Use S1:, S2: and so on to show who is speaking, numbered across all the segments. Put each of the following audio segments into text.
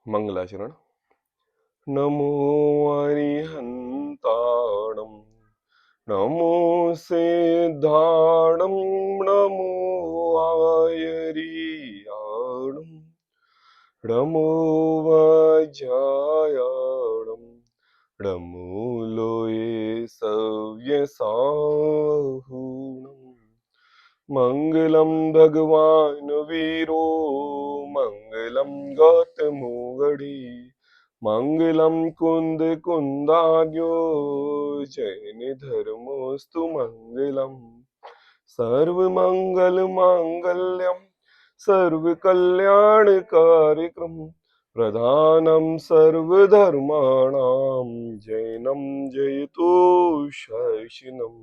S1: मंगलाचरण। नमो अरिहंताणं नमो सिद्धाणं नमो आयरियाणं नमो वज्रायाणं नमो लोये सव्यसाहुणम्। मंगलम भगवान वीरो मंगलम गौतमो गढ़ी मंगलम कुंद कुंदाग्यो जैन धर्मोस्तु मंगलम। सर्व मंगल मांगल्यम सर्व कल्याण कार्यक्रम प्रधानम सर्वधर्माणाम जैनम जयतु शशिनम।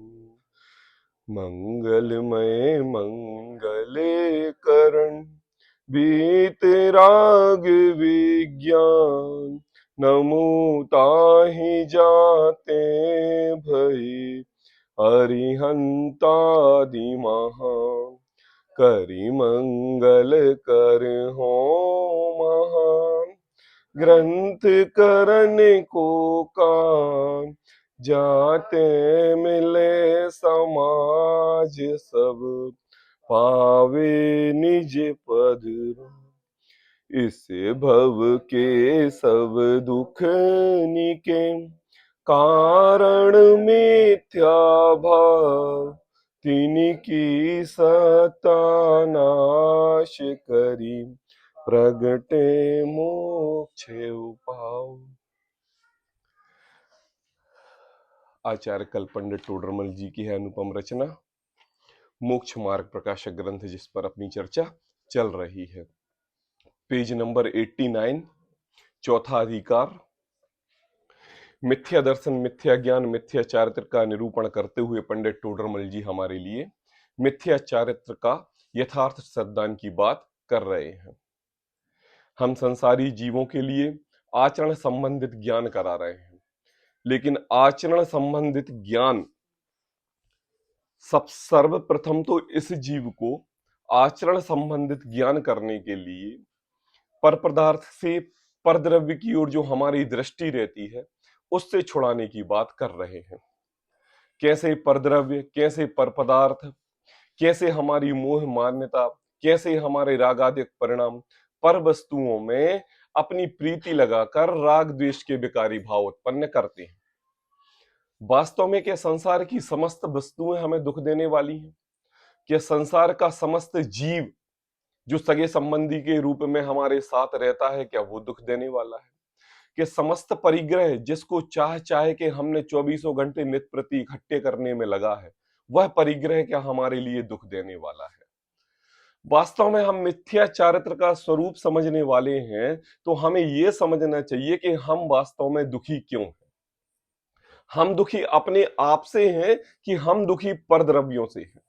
S1: मंगलमय मंगले करण बीतराग विज्ञान नमो ताहि जाते भई अरिहंतादि महान करि मंगल कर हो महान। ग्रंथ करन को कान जाते मिले समाज सब पावे निज पद। इस भव के सब दुख निके कारण मिथ्या भाव तिनकी सत्ता नाश करी प्रगटे मोक्ष उपाव। आचार्य कल पंडित टोडरमल जी की है अनुपम रचना मोक्ष मार्ग प्रकाशक ग्रंथ, जिस पर अपनी चर्चा चल रही है। पेज नंबर 89, चौथा अधिकार। मिथ्या दर्शन, मिथ्या ज्ञान, मिथ्या चारित्र का निरूपण करते हुए पंडित टोडरमल जी हमारे लिए मिथ्या चारित्र का यथार्थ सद्दान की बात कर रहे हैं। हम संसारी जीवों के लिए आचरण संबंधित ज्ञान करा रहे हैं, लेकिन आचरण संबंधित ज्ञान सर्वप्रथम तो इस जीव को आचरण संबंधित ज्ञान करने के लिए पर पदार्थ से परद्रव्य की ओर जो हमारी दृष्टि रहती है उससे छुड़ाने की बात कर रहे हैं। कैसे परद्रव्य, कैसे पर पदार्थ, कैसे हमारी मोह मान्यता, कैसे हमारे रागादिक परिणाम पर वस्तुओं में अपनी प्रीति लगाकर राग द्वेष के विकारी भाव उत्पन्न करते हैं। वास्तव में क्या संसार की समस्त वस्तुएं हमें दुख देने वाली हैं? क्या संसार का समस्त जीव जो सगे संबंधी के रूप में हमारे साथ रहता है, क्या वो दुख देने वाला है? कि समस्त परिग्रह जिसको चाह के हमने 24 घंटे नित्य प्रति इकट्ठे करने में लगा है, वह परिग्रह क्या हमारे लिए दुख देने वाला है? वास्तव में हम मिथ्या चारित्र का स्वरूप समझने वाले हैं तो हमें यह समझना चाहिए कि हम वास्तव में दुखी क्यों हैं। हम दुखी अपने आप से हैं कि हम दुखी परद्रव्यों से हैं।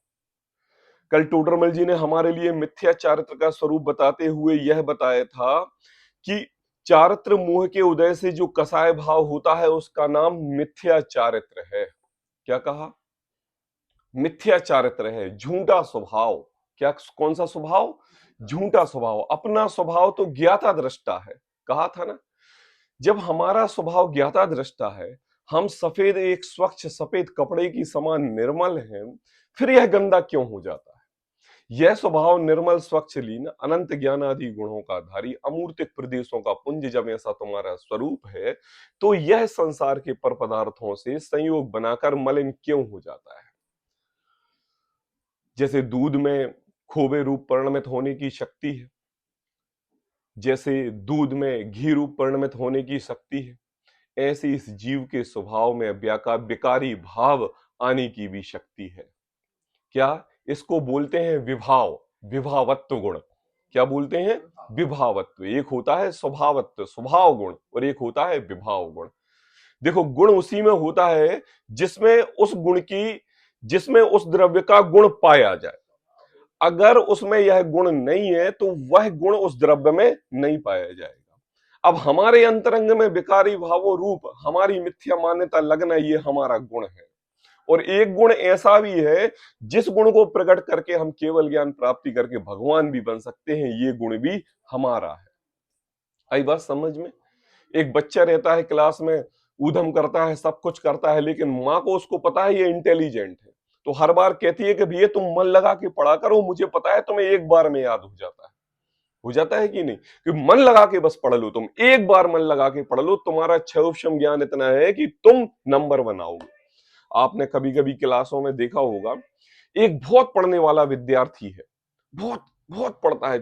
S1: कल टोडरमल जी ने हमारे लिए मिथ्या चारित्र का स्वरूप बताते हुए यह बताया था कि चारित्र मोह के उदय से जो कसाय भाव होता है उसका नाम मिथ्या चारित्र है। क्या कहा? मिथ्या चारित्र है, झूठा स्वभाव। क्या? कौन सा स्वभाव? झूठा स्वभाव। अपना स्वभाव तो ज्ञाता दृष्टा है, कहा था ना। जब हमारा स्वभाव ज्ञाता दृष्टा है, हम सफेद एक स्वच्छ सफेद कपड़े की समान निर्मल हैं, फिर यह गंदा क्यों हो जाता है? यह स्वभाव निर्मल स्वच्छ लीन अनंत ज्ञान आदि गुणों का धारी अमूर्तिक प्रदेशों का पुंज जब ऐसा तुम्हारा स्वरूप है, तो यह संसार के पर पदार्थों से संयोग बनाकर मलिन क्यों हो जाता है? जैसे दूध में खोवे रूप परिणमित होने की शक्ति है, जैसे दूध में घी रूप परिणमित होने की शक्ति है, ऐसे इस जीव के स्वभाव में विकारी भाव आने की भी शक्ति है। क्या? इसको बोलते हैं विभाव, विभावत्व गुण। क्या बोलते हैं? विभावत्व। एक होता है स्वभावत्व, स्वभाव गुण, और एक होता है विभाव गुण। देखो, गुण उसी में होता है जिसमें उस द्रव्य का गुण पाया जाए। अगर उसमें यह गुण नहीं है तो वह गुण उस द्रव्य में नहीं पाया जाएगा। अब हमारे अंतरंग में विकारी भावों रूप हमारी मिथ्या मान्यता लगना, ये हमारा गुण है। और एक गुण ऐसा भी है जिस गुण को प्रकट करके हम केवल ज्ञान प्राप्ति करके भगवान भी बन सकते हैं, ये गुण भी हमारा है। आई बात समझ में? एक बच्चा रहता है क्लास में, ऊधम करता है, सब कुछ करता है, लेकिन माँ को उसको पता है ये इंटेलिजेंट है, तो हर बार कहती है कि भैया तुम मन लगा के पढ़ा करो, मुझे पता है तुम्हें एक बार में याद हो जाता है कि नहीं? कि मन लगा के बस पढ़ लो, तुम एक बार मन लगा के पढ़ लो, तुम्हारा क्षय ज्ञान इतना है कि तुम नंबर बनाओगे। आपने कभी कभी क्लासों में देखा होगा, एक बहुत पढ़ने वाला विद्यार्थी है, बहुत बहुत पढ़ता है,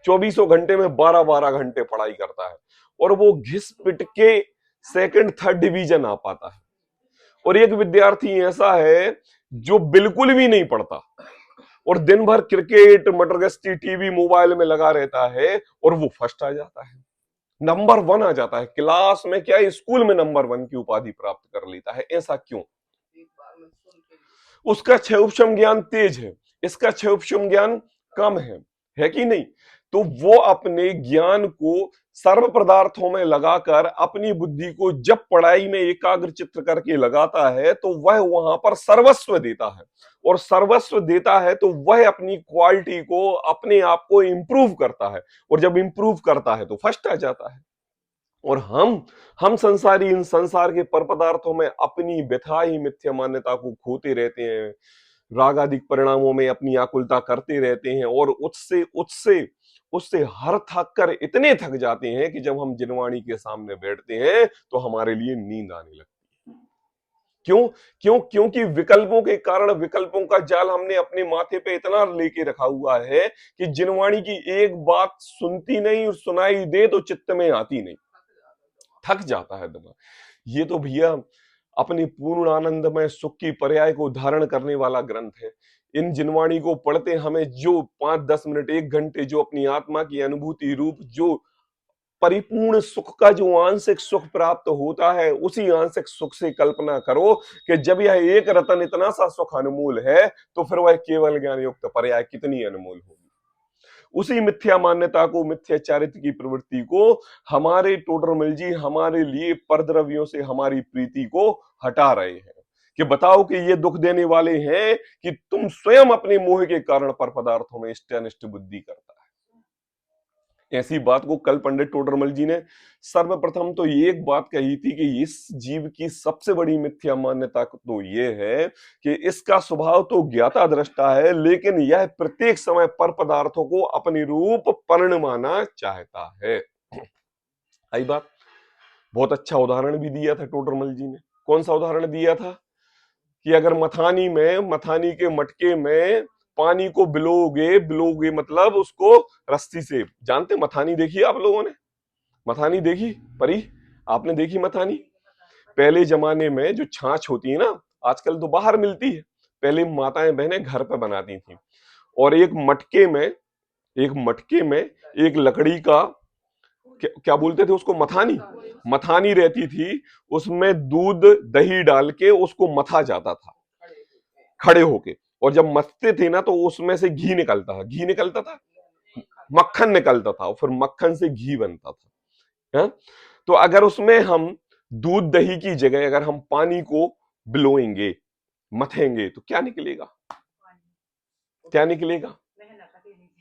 S1: 24 घंटे में 12 12 घंटे पढ़ाई करता है, और वो घिस पिट के सेकंड थर्ड डिवीजन आ पाता है। और एक विद्यार्थी ऐसा है जो बिल्कुल भी नहीं पढ़ता और दिन भर क्रिकेट मटर गश्ती टीवी मोबाइल में लगा रहता है, और वो फर्स्ट आ जाता है, नंबर वन आ जाता है क्लास में, क्या स्कूल में नंबर वन की उपाधि प्राप्त कर लेता है। ऐसा क्यों? उसका क्षय ज्ञान तेज है, इसका क्षय ज्ञान कम है कि नहीं? तो वो अपने ज्ञान को सर्व पदार्थों में लगाकर अपनी बुद्धि को जब पढ़ाई में एकाग्र चित्त करके लगाता है तो वह वहां पर सर्वस्व देता है, और सर्वस्व देता है तो वह अपनी क्वालिटी को, अपने आप को इंप्रूव करता है, और जब इंप्रूव करता है तो फर्स्ट आ जाता है। और हम संसारी इन संसार के पर पदार्थों में अपनी व्यथाई मिथ्या मान्यता को खोते रहते हैं, राग आदि परिणामों में अपनी आकुलता करते रहते हैं, और उससे उससे उससे हर थक कर इतने थक जाते हैं कि जब हम जिनवाणी के सामने बैठते हैं तो हमारे लिए नींद आने लगती है। क्यों? क्योंकि विकल्पों के कारण, विकल्पों का जाल हमने अपने माथे पे इतना लेके रखा हुआ है कि जिनवाणी की एक बात सुनती नहीं और सुनाई दे तो चित्त में आती नहीं, थक जाता है दिमाग। ये तो भैया अपने पूर्ण आनंदमय सुख की पर्याय को धारण करने वाला ग्रंथ है। इन जिनवाणी को पढ़ते हमें जो 5 10 मिनट 1 घंटे जो अपनी आत्मा की अनुभूति रूप जो परिपूर्ण सुख का जो आंशिक सुख प्राप्त होता है, उसी आंशिक सुख से कल्पना करो कि जब यह एक रतन इतना सा सुख अनमोल है तो फिर वह केवल ज्ञान युक्त पर्याय कितनी अनमोल होगी। उसी मिथ्या मान्यता को, मिथ्या चारित्र की प्रवृत्ति को हमारे टोडरमल जी हमारे लिए परद्रव्यों से हमारी प्रीति को हटा रहे हैं कि बताओ कि ये दुख देने वाले हैं कि तुम स्वयं अपने मोह के कारण पर पदार्थों में इष्ट अनिष्ट बुद्धि करता है। ऐसी बात को कल पंडित टोडरमल जी ने सर्वप्रथम तो ये एक बात कही थी कि इस जीव की सबसे बड़ी मिथ्या मान्यता तो ये है कि इसका स्वभाव तो ज्ञाता दृष्टा है, लेकिन यह प्रत्येक समय पर पदार्थों को अपने रूप परिणमाना चाहता है। आई बात? बहुत अच्छा उदाहरण भी दिया था टोडरमल जी ने। कौन सा उदाहरण दिया था? कि अगर मथानी के मटके में पानी को बिलोगे, बिलोगे मतलब उसको रस्सी से, जानते मथानी देखी आप लोगों ने? मथानी देखी? परी, आपने देखी मथानी? पहले जमाने में जो छाछ होती है ना, आजकल तो बाहर मिलती है, पहले माताएं बहनें घर पे बनाती थी, और एक मटके में एक लकड़ी का क्या बोलते थे उसको, मथानी, मथानी रहती थी, उसमें दूध दही डाल के उसको मथा जाता था खड़े होके, और जब मथते थे ना तो उसमें से घी निकलता था, मक्खन निकलता था, और फिर मक्खन से घी बनता था। है? तो अगर उसमें हम दूध दही की जगह अगर हम पानी को बिलोएंगे, मथेंगे, तो क्या निकलेगा? क्या निकलेगा?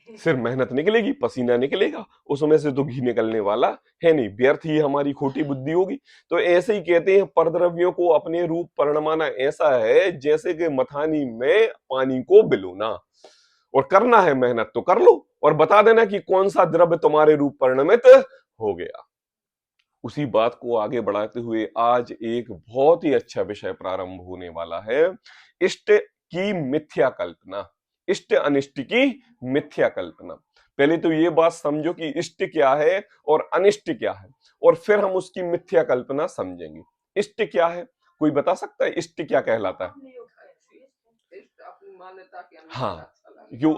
S1: सिर्फ मेहनत निकलेगी, पसीना निकलेगा, उसमें से तो घी निकलने वाला है नहीं, व्यर्थ ही हमारी खोटी बुद्धि होगी। तो ऐसे ही कहते हैं परद्रव्यों को अपने रूप परिणमाना ऐसा है जैसे कि मथानी में पानी को बिलोना, और करना है मेहनत तो कर लो, और बता देना कि कौन सा द्रव्य तुम्हारे रूप परिणमित हो गया। उसी बात को आगे बढ़ाते हुए आज एक बहुत ही अच्छा विषय प्रारंभ होने वाला है, इष्ट की मिथ्या कल्पना, इष्ट अनिष्ट की मिथ्या कल्पना। पहले तो ये बात समझो कि इष्ट क्या है और अनिष्ट क्या है, और फिर हम उसकी मिथ्या कल्पना समझेंगे। इष्ट क्या है, कोई बता सकता है इष्ट क्या कहलाता है? हाँ, जो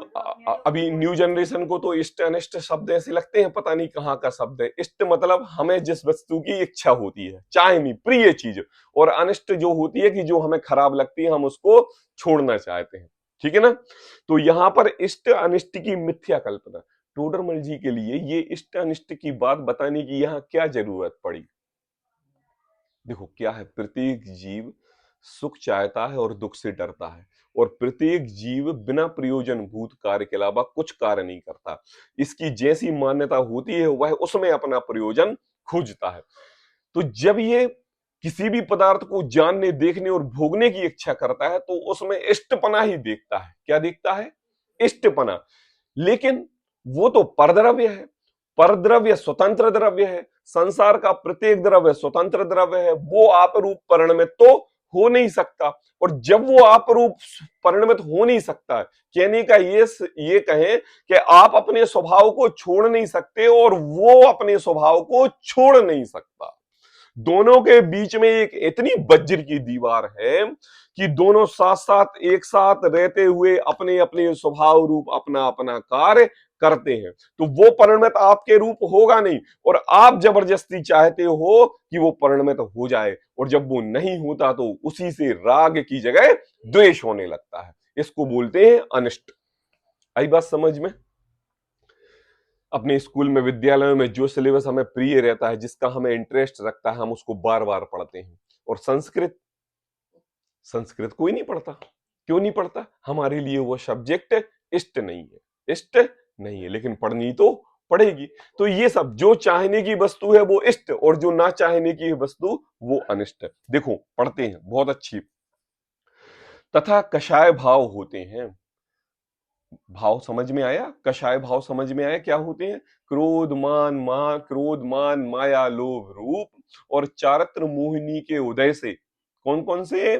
S1: अभी न्यू जनरेशन को तो इष्ट अनिष्ट शब्द ऐसे लगते हैं पता नहीं कहाँ का शब्द है। इष्ट मतलब हमें जिस वस्तु की इच्छा होती है, चाहे नहीं, प्रिय चीज, और अनिष्ट जो होती है कि जो हमें खराब लगती है, हम उसको छोड़ना चाहते हैं। ठीक है ना? तो यहाँ पर इष्ट अनिष्ट की मिथ्या कल्पना, टोडरमल जी के लिए ये इष्ट अनिष्ट की बात बताने की यहाँ क्या जरूरत पड़ी? देखो क्या है, प्रत्येक जीव सुख चाहता है और दुख से डरता है, और प्रत्येक जीव बिना प्रयोजन भूत कार्य के अलावा कुछ कार्य नहीं करता। इसकी जैसी मान्यता होती है वह उसमें अपना प्रयोजन खोजता है। तो जब ये किसी भी पदार्थ को जानने, देखने और भोगने की इच्छा करता है तो उसमें इष्टपना ही देखता है। क्या देखता है? इष्टपना। लेकिन वो तो परद्रव्य है, परद्रव्य स्वतंत्र द्रव्य है, संसार का प्रत्येक द्रव्य स्वतंत्र द्रव्य है, वो आपरूप परिणमित तो हो नहीं सकता। और जब वो आपरूप परिणमित हो नहीं सकता, कहने का ये कहें कि आप अपने स्वभाव को छोड़ नहीं सकते और वो अपने स्वभाव को छोड़ नहीं सकता। दोनों के बीच में एक इतनी वज्र की दीवार है कि दोनों साथ साथ एक साथ रहते हुए अपने अपने स्वभाव रूप अपना अपना कार्य करते हैं। तो वो परिणमित आपके रूप होगा नहीं, और आप जबरदस्ती चाहते हो कि वो परिणमित हो जाए, और जब वो नहीं होता तो उसी से राग की जगह द्वेष होने लगता है। इसको बोलते हैं अनिष्ट। आई बात समझ में? अपने स्कूल में, विद्यालयों में जो सिलेबस हमें प्रिय रहता है, जिसका हमें इंटरेस्ट रखता है, हम उसको बार बार पढ़ते हैं। और संस्कृत, संस्कृत कोई नहीं पढ़ता। क्यों नहीं पढ़ता? हमारे लिए वो सब्जेक्ट इष्ट नहीं है, इष्ट नहीं है, लेकिन पढ़नी तो पड़ेगी। तो ये सब जो चाहने की वस्तु है वो इष्ट, और जो ना चाहने की वस्तु वो अनिष्ट। देखो पढ़ते हैं, बहुत अच्छी। तथा कषाय भाव होते हैं। भाव समझ में आया? कषाय भाव समझ में आया? क्या होते हैं? क्रोध मान माया लोभ रूप और चारित्र मोहिनी के उदय से। कौन कौन से?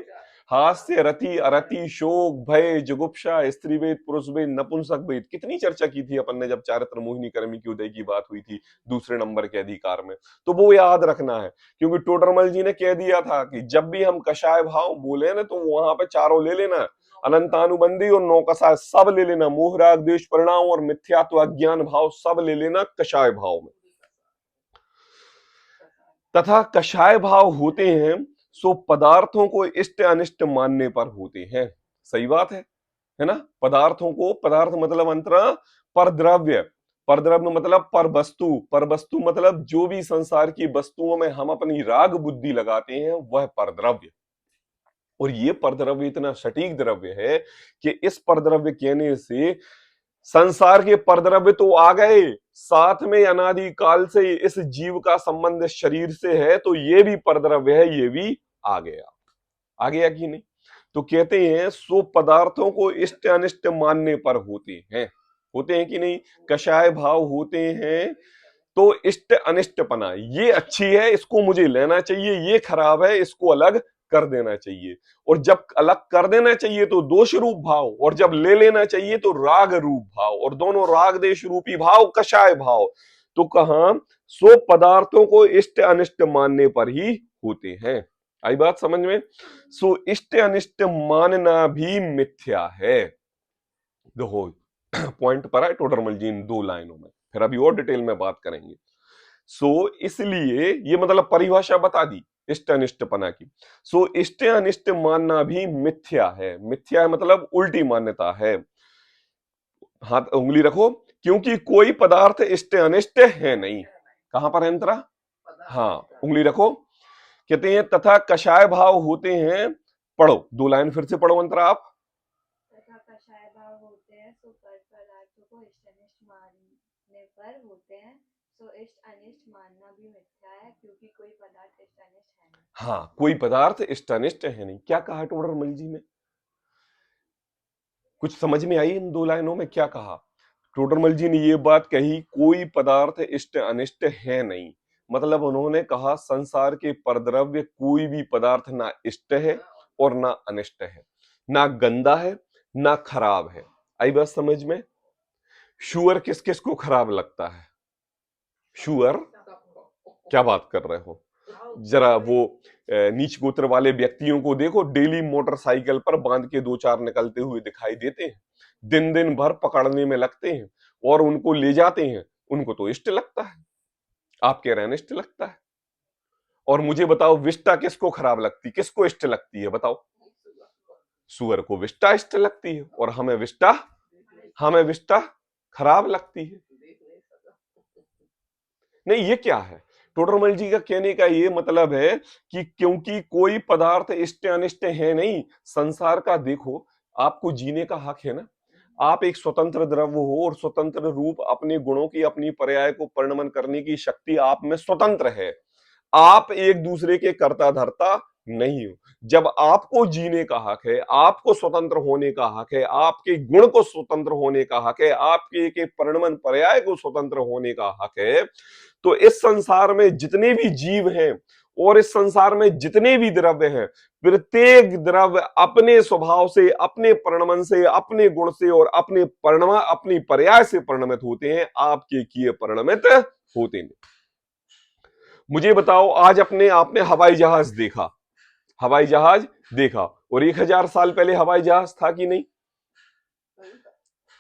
S1: हास्य, रति, अरति, शोक, भय, जुगुप्सा, स्त्री वेद, पुरुष वेद, नपुंसक वेद। कितनी चर्चा की थी अपन ने जब चारित्र मोहिनी कर्मी के उदय की बात हुई थी दूसरे नंबर के अधिकार में। तो वो याद रखना है, क्योंकि टोडरमल जी ने कह दिया था कि जब भी हम कषाय भाव बोले ना तो वहां पे चारों ले लेना, अनंतानुबंधी और नौकसा सब ले लेना, मोह राग द्वेष परिणाम और मिथ्यात्व अज्ञान भाव सब ले लेना कषाय भाव में। तथा कषाय भाव होते हैं सो पदार्थों को इष्ट अनिष्ट मानने पर होते हैं। सही बात है ना? पदार्थों को, पदार्थ मतलब अंतरा परद्रव्य, परद्रव्य मतलब पर वस्तु, पर वस्तु मतलब जो भी संसार की वस्तुओं में हम अपनी राग बुद्धि लगाते हैं वह परद्रव्य। और ये परद्रव्य इतना सटीक द्रव्य है कि इस परद्रव्य कहने से संसार के परद्रव्य तो आ गए, साथ में अनादि काल से इस जीव का संबंध शरीर से है, तो ये भी परद्रव्य है, ये भी आ गया। आ गया कि नहीं? तो कहते हैं सो पदार्थों को इष्ट अनिष्ट मानने पर होते हैं कि नहीं? कषाय भाव होते हैं तो इष्ट अनिष्टपना, ये अच्छी है इसको मुझे लेना चाहिए, ये खराब है इसको अलग कर देना चाहिए। और जब अलग कर देना चाहिए तो दोष रूप भाव, और जब ले लेना चाहिए तो राग रूप भाव, और दोनों राग देश रूपी भाव कषाय भाव। तो कहा सो पदार्थों को इष्ट अनिष्ट मानने पर ही होते हैं। आई बात समझ में? सो इष्ट अनिष्ट मानना भी मिथ्या है। देखो पॉइंट पर है टोडरमल जी इन 2 लाइनों में, फिर अभी और डिटेल में बात करेंगे। सो इसलिए ये मतलब परिभाषा बता दी इष्ट अनिष्टपना की। सो इष्ट अनिष्ट मानना भी मिथ्या है। मिथ्या है मतलब उल्टी मान्यता है। हाथ उंगली रखो, क्योंकि कोई पदार्थ इष्ट अनिष्ट है नहीं। कहां पर है अंतरा? हाँ, उंगली रखो। कहते हैं तथा कषाय भाव होते हैं, पढ़ो 2 लाइन फिर से पढ़ो अंतरा आप।
S2: तथा कषाय भाव होते हैं सो पदार्थों को इष्ट अनिष्ट मानने पर होते हैं, सो इष्ट अनिष्ट मानना भी मिथ्या है, क्योंकि कोई पदार्थ इष्ट अनिष्ट है नहीं।
S1: हाँ, कोई पदार्थ इष्ट अनिष्ट है नहीं। क्या कहा टोडरमल जी ने? कुछ समझ में आई इन 2 लाइनों में? क्या कहा टोडरमल जी ने? ये बात कही कोई पदार्थ इष्ट अनिष्ट है नहीं, मतलब उन्होंने कहा संसार के परद्रव्य कोई भी पदार्थ ना इष्ट है और ना अनिष्ट है, ना गंदा है ना खराब है। आई बात समझ में? शुअर किस किस को खराब लगता है? शुअर, क्या बात कर रहे हो? जरा वो नीच गोत्र वाले व्यक्तियों को देखो, डेली मोटरसाइकिल पर बांध के 2-4 निकलते हुए दिखाई देते हैं, दिन दिन भर पकड़ने में लगते हैं और उनको ले जाते हैं। उनको तो इष्ट लगता है, आप कह रहे हैं इष्ट लगता है। और मुझे बताओ विष्टा किसको खराब लगती, किसको इष्ट लगती है? बताओ। सुअर को विष्टा इष्ट लगती है और हमें विष्टा खराब लगती है। नहीं, ये क्या है? टोडरमल जी का कहने का ये मतलब है कि क्योंकि कोई पदार्थ इष्ट अनिष्ट है नहीं, संसार का देखो, आपको जीने का हक है ना। आप एक स्वतंत्र द्रव्य हो और स्वतंत्र रूप अपने गुणों की, अपनी पर्याय को परिणमन करने की शक्ति आप में स्वतंत्र है। आप एक दूसरे के कर्ता धर्ता नहीं हो। जब आपको जीने का हक है, आपको स्वतंत्र होने का हक है, आपके गुण को स्वतंत्र होने का हक है, आपके एक परिणमन पर्याय को स्वतंत्र होने का हक है, तो इस संसार में जितने भी जीव हैं और इस संसार में जितने भी द्रव्य हैं, प्रत्येक द्रव्य अपने स्वभाव से, अपने परिणमन से, अपने गुण से और अपने परिणम, अपनी पर्याय से परिणमित होते हैं, आपके किए परिणमित होते नहीं। मुझे बताओ, आज अपने आपने हवाई जहाज देखा, हवाई जहाज देखा, और 1000 साल पहले हवाई जहाज था कि नहीं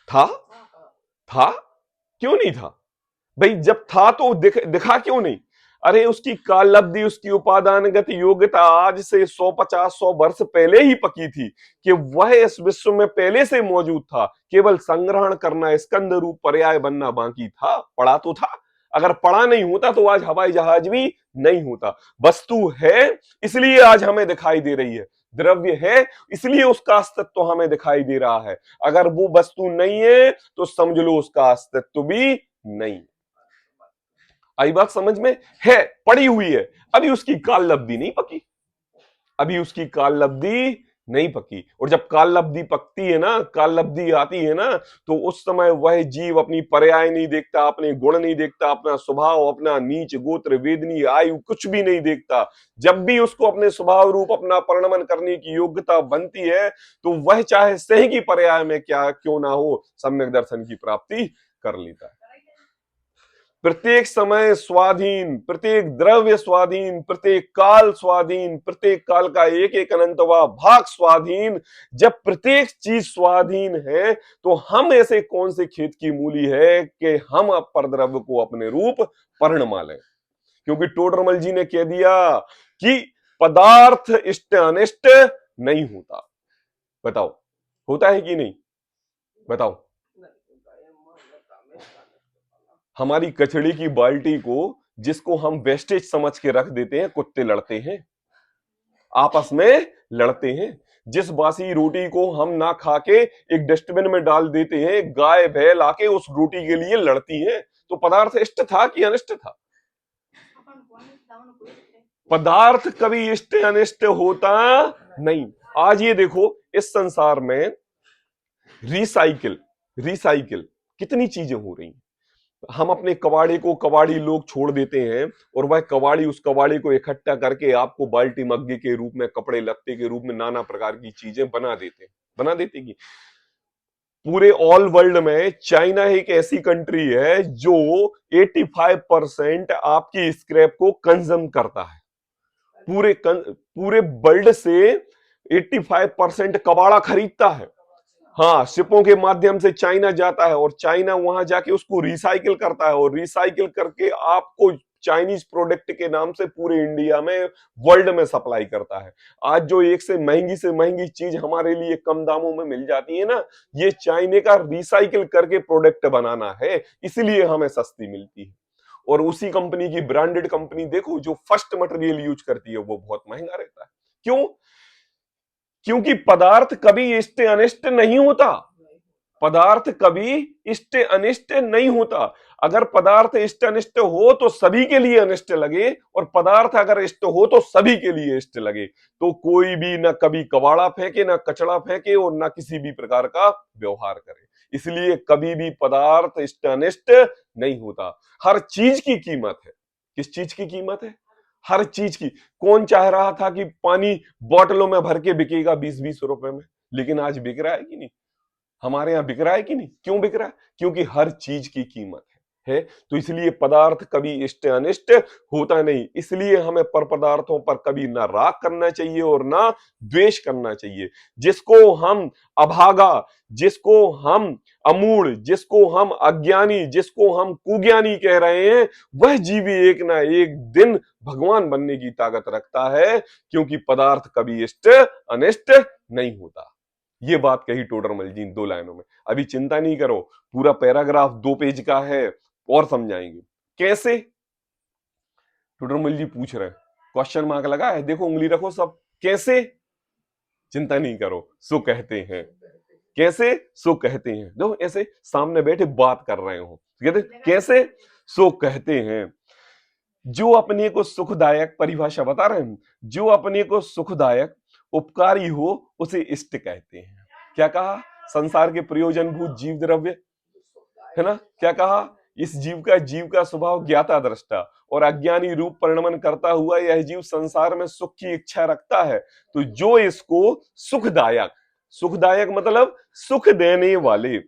S1: था? था? क्यों नहीं था भाई? जब था तो दिखा क्यों नहीं? अरे उसकी कालब्धि, उसकी उपादानगत योग्यता आज से 100-50-100 वर्ष पहले ही पकी थी कि वह इस विश्व में पहले से मौजूद था, केवल संग्रहण करना, स्कंद रूप पर्याय बनना बाकी था। पड़ा तो था। अगर पड़ा नहीं होता तो आज हवाई जहाज भी नहीं होता। वस्तु है इसलिए आज हमें दिखाई दे रही है, द्रव्य है इसलिए उसका अस्तित्व हमें दिखाई दे रहा है। अगर वो वस्तु नहीं है तो समझ लो उसका अस्तित्व भी नहीं। आई बात समझ में? है, पड़ी हुई है, अभी उसकी काल लब्धि नहीं पकी, अभी उसकी काल लब्धि नहीं पकी। और जब काल लब्धि पकती है ना, काल लब्धि आती है ना, तो उस समय वह जीव अपनी पर्याय नहीं देखता, अपने गुण नहीं देखता, अपना स्वभाव, अपना नीच गोत्र वेदनी आयु कुछ भी नहीं देखता। जब भी उसको अपने स्वभाव रूप अपना परिणमन करने की योग्यता बनती है, तो वह चाहे सह की पर्याय में क्या क्यों ना हो, सम्यक दर्शन की प्राप्ति कर लेता है। प्रत्येक समय स्वाधीन, प्रत्येक द्रव्य स्वाधीन, प्रत्येक काल स्वाधीन, प्रत्येक काल का एक एक अनंतवा भाग स्वाधीन। जब प्रत्येक चीज स्वाधीन है तो हम ऐसे कौन से खेत की मूली है कि हम परद्रव्य को अपने रूप परिणमा लें? क्योंकि टोडरमल जी ने कह दिया कि पदार्थ इष्ट अनिष्ट नहीं होता। बताओ, होता है कि नहीं? बताओ। हमारी कचड़े की बाल्टी को, जिसको हम वेस्टेज समझ के रख देते हैं, कुत्ते लड़ते हैं, आपस में लड़ते हैं। जिस बासी रोटी को हम ना खा के एक डस्टबिन में डाल देते हैं, गाय भैंस आके उस रोटी के लिए लड़ती हैं। तो पदार्थ इष्ट था कि अनिष्ट था? पदार्थ कभी इष्ट अनिष्ट होता नहीं। आज ये देखो, इस संसार में रिसाइकिल रिसाइकिल कितनी चीजें हो रही हैं। हम अपने कबाड़े को कबाड़ी लोग छोड़ देते हैं और वह कबाड़ी उस कबाड़े को इकट्ठा करके आपको बाल्टी मग्गे के रूप में, कपड़े लत्ते के रूप में नाना प्रकार की चीजें बना देते हैं, बना देते कि पूरे ऑल वर्ल्ड में चाइना एक ऐसी कंट्री है जो 85% आपकी स्क्रैप को कंज्यूम करता है। पूरे वर्ल्ड से 85% कबाड़ा खरीदता है। हाँ, शिपों के माध्यम से चाइना जाता है और चाइना वहां जाके उसको रिसाइकिल करता है और रिसाइकिल करके आपको चाइनीज प्रोडक्ट के नाम से पूरे इंडिया में, वर्ल्ड में सप्लाई करता है। आज जो एक से महंगी चीज हमारे लिए कम दामों में मिल जाती है ना, ये चाइना का रिसाइकिल करके प्रोडक्ट बनाना है, इसलिए हमें सस्ती मिलती है। और उसी कंपनी की, ब्रांडेड कंपनी देखो, जो फर्स्ट मटेरियल यूज करती है, वो बहुत महंगा रहता है। क्यों? क्योंकि पदार्थ कभी इष्ट अनिष्ट नहीं होता। पदार्थ कभी इष्ट अनिष्ट नहीं होता। अगर पदार्थ इष्ट अनिष्ट हो तो सभी के लिए अनिष्ट लगे, और पदार्थ अगर इष्ट हो तो सभी के लिए इष्ट लगे। तो कोई भी ना कभी कबाड़ा फेंके, ना कचड़ा फेंके, और ना किसी भी प्रकार का व्यवहार करे। इसलिए कभी भी पदार्थ इष्ट अनिष्ट नहीं होता। हर चीज की कीमत है। किस चीज की कीमत है? हर चीज की। कौन चाह रहा था कि पानी बोतलों में भर के बिकेगा 20-20 रुपए में? लेकिन आज बिक रहा है कि नहीं? हमारे यहां बिक रहा है कि नहीं? क्यों बिक रहा है? क्योंकि हर चीज की कीमत है। तो इसलिए पदार्थ कभी इष्ट अनिष्ट होता नहीं। इसलिए हमें पर पदार्थों पर कभी ना राग करना चाहिए और ना द्वेष करना चाहिए। जिसको हम अभागा, जिसको हम अमूढ़, जिसको हम अज्ञानी, जिसको हम कुज्ञानी कह रहे हैं, वह जीवी एक ना एक दिन भगवान बनने की ताकत रखता है, क्योंकि पदार्थ कभी इष्ट अनिष्ट नहीं होता। ये बात कही टोडरमल जी 2 लाइनों में। अभी चिंता नहीं करो, पूरा पैराग्राफ 2 पेज का है और समझाएंगे कैसे। टोडरमल जी पूछ रहे हैं, क्वेश्चन मार्क लगा है, देखो उंगली रखो सब। कैसे? चिंता नहीं करो, सो कहते हैं। कैसे? सो कहते हैं। दो ऐसे सामने बैठे बात कर रहे हो, कहते कैसे? सो कहते हैं। जो अपने को सुखदायक, परिभाषा बता रहे हैं, जो अपने को सुखदायक उपकारी हो उसे इष्ट कहते हैं। क्या कहा? संसार के प्रयोजनभूत जीव द्रव्य, है ना? क्या कहा? इस जीव का स्वभाव ज्ञाता दृष्टा और अज्ञानी रूप परिणमन करता हुआ यह जीव संसार में सुख की इच्छा रखता है। तो जो इसको सुखदायक, सुखदायक मतलब सुख देने वाले,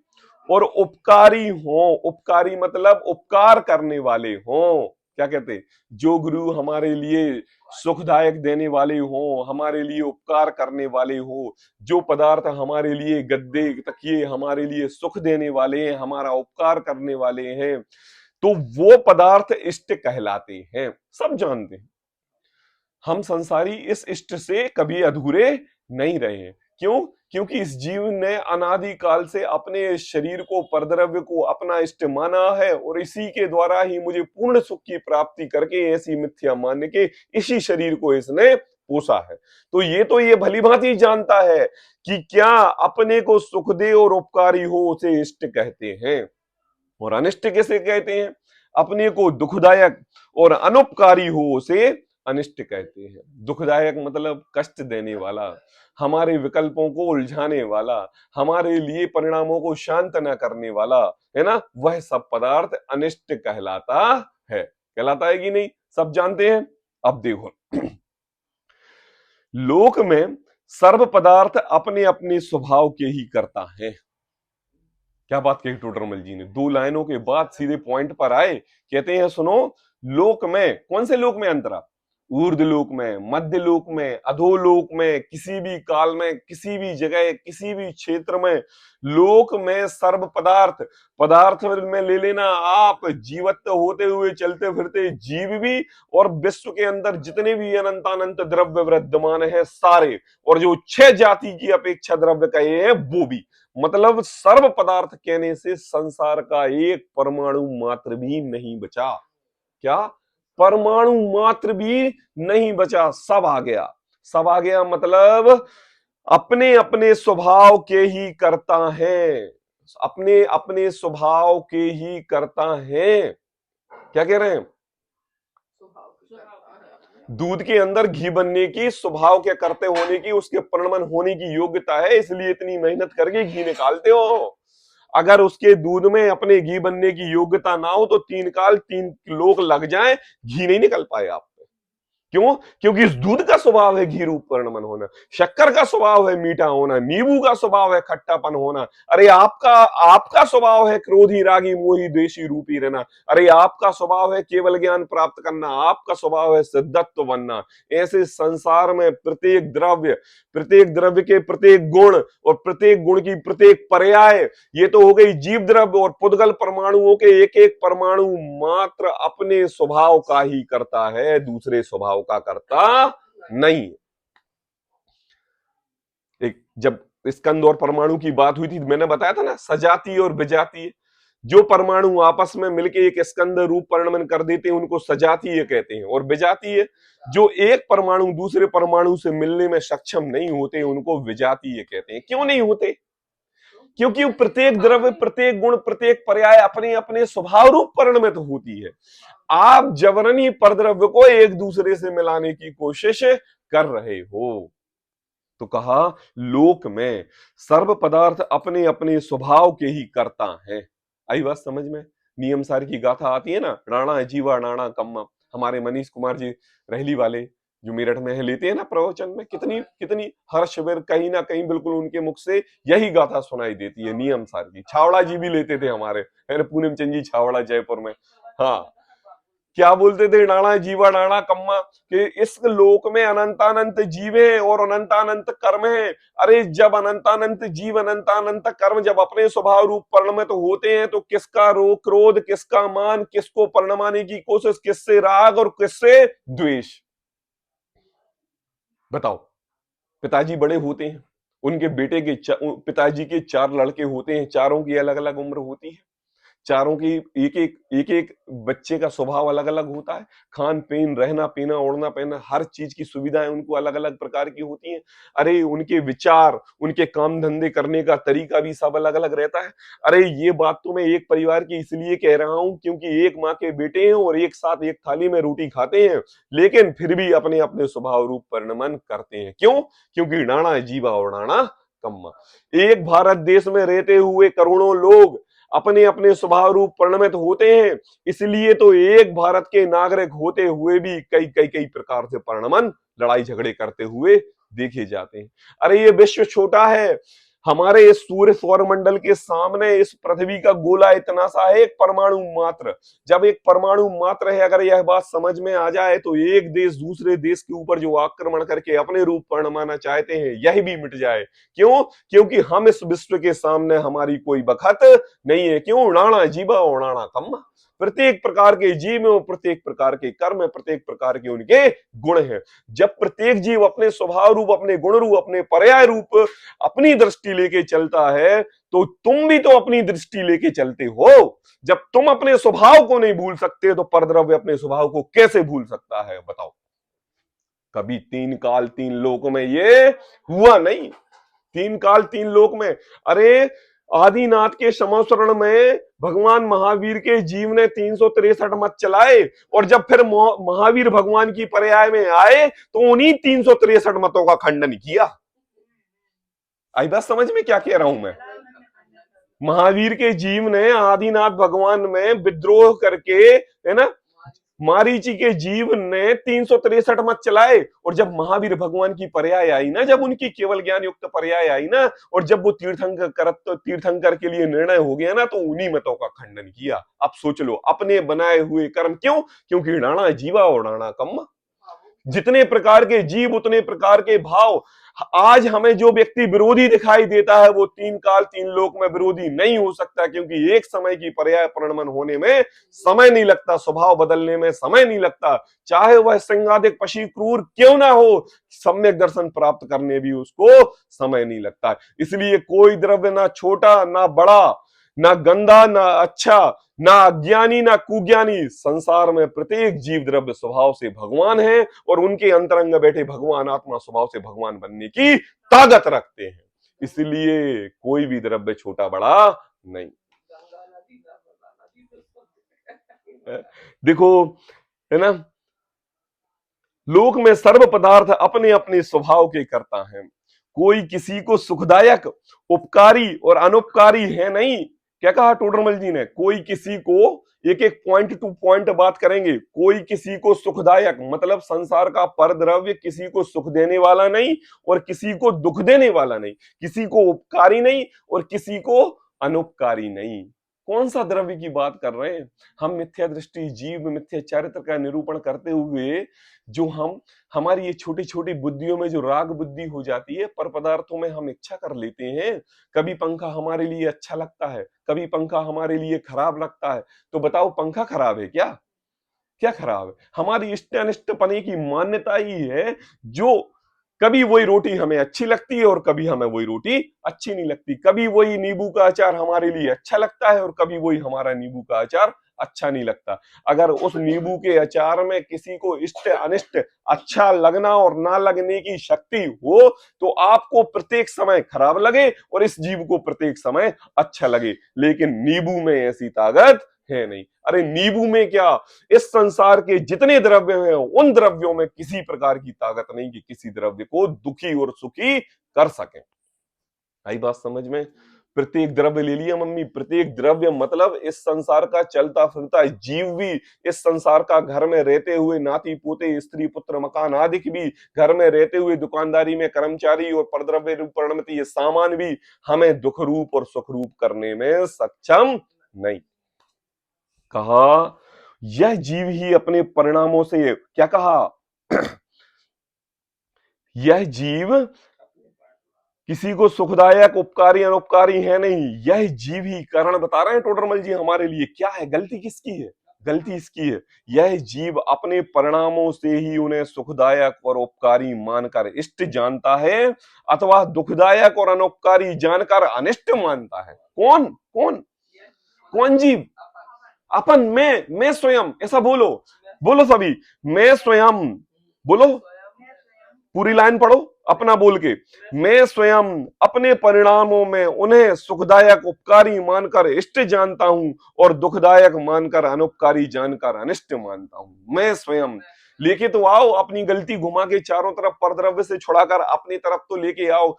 S1: और उपकारी हो, उपकारी मतलब उपकार करने वाले हो। क्या कहते हैं? जो गुरु हमारे लिए सुखदायक देने वाले हो, हमारे लिए उपकार करने वाले हो, जो पदार्थ हमारे लिए, गद्दे तकिए हमारे लिए सुख देने वाले हैं, हमारा उपकार करने वाले हैं, तो वो पदार्थ इष्ट कहलाते हैं। सब जानते हैं। हम संसारी इस इष्ट से कभी अधूरे नहीं रहे। क्यों? क्योंकि इस जीव ने अनादि काल से अपने शरीर को, परद्रव्य को अपना इष्ट माना है, और इसी के द्वारा ही मुझे पूर्ण सुख की प्राप्ति करके ऐसी मिथ्या मान के इसी शरीर को इसने पोसा है। तो ये भली भांति जानता है कि क्या अपने को सुख दे और उपकारी हो उसे इष्ट कहते हैं, और अनिष्ट किसे कहते हैं? अपने को दुखदायक और अनुपकारी हो उसे अनिष्ट कहते हैं। दुखदायक मतलब कष्ट देने वाला, हमारे विकल्पों को उलझाने वाला, हमारे लिए परिणामों को शांत न करने वाला, है ना, वह सब पदार्थ अनिष्ट कहलाता है। कहलाता है कि नहीं? सब जानते हैं। अब देखो, लोक में सर्व पदार्थ अपने अपने स्वभाव के ही करता है। क्या बात कही टोडरमल जी ने, दो लाइनों के बाद सीधे पॉइंट पर आए। कहते हैं सुनो, लोक में, कौन से लोक में? अंतरा, ऊर्ध्व लोक में, मध्य लोक में, अधोलोक में, किसी भी काल में, किसी भी जगह, किसी भी क्षेत्र में, लोक में सर्व पदार्थ, पदार्थ में ले लेना आप जीवत्व होते हुए चलते फिरते जीव भी, और विश्व के अंदर जितने भी अनंतानंत द्रव्य विद्यमान है सारे, और जो 6 जाति की अपेक्षा द्रव्य कहे हैं वो भी, मतलब सर्व पदार्थ कहने से संसार का एक परमाणु मात्र भी नहीं बचा। क्या? परमाणु मात्र भी नहीं बचा, सब आ गया। सब आ गया मतलब अपने अपने स्वभाव के ही करता है, अपने अपने स्वभाव के ही करता है। क्या कह रहे हैं? दूध के अंदर घी बनने की, स्वभाव के करते होने की, उसके परिणमन होने की योग्यता है, इसलिए इतनी मेहनत करके घी निकालते हो। अगर उसके दूध में अपने घी बनने की योग्यता ना हो तो 3 काल 3 लोग लग जाएं, घी नहीं निकल पाए आप। क्यों? क्योंकि इस दूध का स्वभाव है घी रूप परिणमन होना, शक्कर का स्वभाव है मीठा होना, नींबू का स्वभाव है खट्टापन होना, अरे आपका आपका स्वभाव है क्रोधी रागी मोही द्वेषी रूपी रहना, अरे आपका स्वभाव है केवल ज्ञान प्राप्त करना, आपका स्वभाव है सिद्धत्व बनना। ऐसे संसार में प्रत्येक द्रव्य के प्रत्येक गुण और प्रत्येक गुण की प्रत्येक पर्याय, ये तो हो गई जीव द्रव्य, और पुद्गल परमाणुओं के एक एक परमाणु मात्र अपने स्वभाव का ही करता है, दूसरे स्वभाव का करता नहीं। एक जब स्कंद और परमाणु की बात हुई थी, मैंने बताया था ना, सजातीय और विजातीय। जो परमाणु आपस में मिलके एक स्कंद रूप परिणमन कर देते हैं उनको सजातीय कहते हैं, और विजातीय जो एक परमाणु दूसरे परमाणु से मिलने में सक्षम नहीं होते उनको विजातीय कहते हैं। क्यों नहीं होते? क्योंकि प्रत्येक द्रव्य, प्रत्येक गुण, प्रत्येक पर्याय अपने अपने स्वभाव रूप परिणमित होती है। आप जबरनी परद्रव्य को एक दूसरे से मिलाने की कोशिश कर रहे हो। तो कहा लोक में सर्व पदार्थ अपने अपने स्वभाव के ही करता है। आई बात समझ में? नियम सार की गाथा आती है ना, राणा जीवा राणा कम्मा, हमारे मनीष कुमार जी रहली वाले जो मेरठ में है, लेते हैं ना प्रवचन में, कितनी कितनी हर शिविर कहीं ना कहीं बिल्कुल उनके मुख से यही गाथा सुनाई देती है नियम सार की। छावड़ा जी भी लेते थे हमारे, है पूनम चंद जी छावड़ा जयपुर में। हाँ, क्या बोलते थे? नाणा जीवा नाणा कम्मा, कि इस लोक में अनंतानंत जीव है और अनंतानंत कर्म है। अरे जब अनंतानंत जीव, अनंतानंत कर्म जब अपने स्वभाव रूप परिणमित तो होते हैं, तो किसका रोग क्रोध, किसका मान, किसको परिणमाने की कोशिश, किससे राग और किससे द्वेष? बताओ। पिताजी बड़े होते हैं, उनके बेटे के पिताजी के 4 लड़के होते हैं, चारों की अलग अलग उम्र होती है। चारों की एक एक बच्चे का स्वभाव अलग अलग होता है। खान पीन, रहना पीना, ओढ़ना पहनना, हर चीज की सुविधाएं उनको अलग अलग प्रकार की होती हैं। अरे उनके विचार, उनके काम धंधे करने का तरीका भी सब अलग अलग रहता है। अरे ये बात तो मैं एक परिवार की इसलिए कह रहा हूं क्योंकि एक माँ के बेटे हैं और एक साथ एक थाली में रोटी खाते हैं, लेकिन फिर भी अपने अपने स्वभाव रूप परिणमन करते हैं। क्यों? क्योंकि डाणा जीवा और डाणा कम्मा। एक भारत देश में रहते हुए करोड़ों लोग अपने अपने स्वभाव रूप परिणमित होते हैं, इसलिए तो एक भारत के नागरिक होते हुए भी कई कई कई प्रकार से परिणमन, लड़ाई झगड़े करते हुए देखे जाते हैं। अरे ये विश्व छोटा है, हमारे इस सूर्य सौर मंडल के सामने इस पृथ्वी का गोला इतना सा है, एक परमाणु मात्र। जब एक परमाणु मात्र है, अगर यह बात समझ में आ जाए तो एक देश दूसरे देश के ऊपर जो आक्रमण करके अपने रूप परिणमाना चाहते हैं, यह भी मिट जाए। क्यों? क्योंकि हम इस विश्व के सामने हमारी कोई बखत नहीं है। क्यों? राणा जीवा और राणा कम्मा। प्रत्येक प्रकार के जीव में प्रत्येक प्रकार के कर्म, प्रत्येक प्रकार के उनके गुण हैं। जब प्रत्येक जीव अपने स्वभाव रूप, अपने गुण रूप, अपने पर्याय रूप अपनी दृष्टि लेके चलता है, तो तुम भी तो अपनी दृष्टि लेके चलते हो। जब तुम अपने स्वभाव को नहीं भूल सकते तो परद्रव्य अपने स्वभाव को कैसे भूल सकता है? बताओ। कभी तीन काल तीन लोक में ये हुआ नहीं। तीन काल तीन लोक में, अरे आदिनाथ के समशरण में भगवान महावीर के जीव ने 363 मत चलाए, और जब फिर महावीर भगवान की पर्याय में आए तो उन्हीं 363 मतों का खंडन किया। आई बात समझ में क्या कह रहा हूं मैं? महावीर के जीव ने आदिनाथ भगवान में विद्रोह करके, है ना, मारीची के जीव ने 363 मत चलाए, और जब महावीर भगवान की पर्याय आई ना, जब उनकी केवल ज्ञान युक्त पर्याय आई ना, और जब वो तीर्थंकर के लिए निर्णय हो गया ना, तो उन्हीं मतों का खंडन किया। अब सोच लो, अपने बनाए हुए कर्म। क्यों? क्योंकि डाणा जीवा और डाणा कम्मा। जितने प्रकार के जीव उतने प्रकार के भाव। आज हमें जो व्यक्ति विरोधी दिखाई देता है, वो तीन काल तीन लोक में विरोधी नहीं हो सकता, क्योंकि एक समय की पर्याय परिणमन होने में समय नहीं लगता, स्वभाव बदलने में समय नहीं लगता। चाहे वह सिंहादिक पशी क्रूर क्यों ना हो, सम्यक दर्शन प्राप्त करने भी उसको समय नहीं लगता। इसलिए कोई द्रव्य ना छोटा ना बड़ा, ना गंदा ना अच्छा, ना अज्ञानी ना कुज्ञानी, संसार में प्रत्येक जीव द्रव्य स्वभाव से भगवान है, और उनके अंतरंग बैठे भगवान आत्मा स्वभाव से भगवान बनने की ताकत रखते हैं। इसलिए कोई भी द्रव्य छोटा बड़ा नहीं। देखो, है ना, लोक में सर्व पदार्थ अपने अपने स्वभाव के करता है। कोई किसी को सुखदायक, उपकारी और अनुपकारी है नहीं। क्या कहा टोडरमल जी ने? कोई किसी को, एक एक पॉइंट टू पॉइंट बात करेंगे। कोई किसी को सुखदायक मतलब संसार का परद्रव्य किसी को सुख देने वाला नहीं और किसी को दुख देने वाला नहीं, किसी को उपकारी नहीं और किसी को अनुपकारी नहीं। कौन सा द्रव्य की बात कर रहे हैं हम? मिथ्या दृष्टि, जीव मिथ्या चरित्र का निरूपण करते हुए जो हमारी ये छोटी छोटी बुद्धियों में जो राग बुद्धि हो जाती है, पर पदार्थों में हम इच्छा कर लेते हैं। कभी पंखा हमारे लिए अच्छा लगता है, कभी पंखा हमारे लिए खराब लगता है। तो बताओ, पंखा खराब है क्या? क्या खराब है? हमारी इष्ट अनिष्ट पने की मान्यता ही है। जो कभी वही रोटी हमें अच्छी लगती है और कभी हमें वही रोटी अच्छी नहीं लगती। कभी वही नींबू का अचार हमारे लिए अच्छा लगता है और कभी वही हमारा नींबू का अचार अच्छा नहीं लगता। अगर उस नींबू के अचार में किसी को इष्ट अनिष्ट, अच्छा लगना और ना लगने की शक्ति हो, तो आपको प्रत्येक समय खराब लगे और इस जीव को प्रत्येक समय अच्छा लगे। लेकिन नींबू में ऐसी ताकत है नहीं। अरे नींबू में क्या, इस संसार के जितने द्रव्य हैं उन द्रव्यों में किसी प्रकार की ताकत नहीं कि किसी द्रव्य को दुखी और सुखी कर सके। आई बात समझ में? प्रत्येक द्रव्य ले लिया मम्मी, प्रत्येक द्रव्य मतलब इस संसार का चलता फिरता जीव भी, इस संसार का घर में रहते हुए नाती पोते स्त्री पुत्र मकान आदि भी, घर में रहते हुए दुकानदारी में कर्मचारी और परद्रव्य रूप परिणमती ये सामान भी हमें दुख रूप और सुख रूप करने में सक्षम नहीं। कहा यह जीव ही अपने परिणामों से, क्या कहा? यह जीव किसी को सुखदायक, उपकारी अनुपकारी है नहीं। यह जीव ही, कारण बता रहे हैं टोडरमल जी हमारे लिए। क्या है गलती? किसकी है? गलती इसकी है। यह जीव अपने परिणामों से ही उन्हें सुखदायक और उपकारी मानकर इष्ट जानता है, अथवा दुखदायक और अनुपकारी जानकर अनिष्ट मानता है। कौन कौन? कौन जीव? अपन, मैं स्वयं, ऐसा बोलो, बोलो सभी, मैं स्वयं, बोलो, पूरी लाइन पढ़ो अपना बोल के। मैं स्वयं अपने परिणामों में उन्हें सुखदायक उपकारी मानकर इष्ट जानता हूं और दुखदायक मानकर अनुपकारी जानकर अनिष्ट मानता हूं। मैं स्वयं लेके तो आओ, अपनी गलती घुमा के चारों तरफ परद्रव्य से छुड़ाकर अपनी तरफ तो लेके आओ।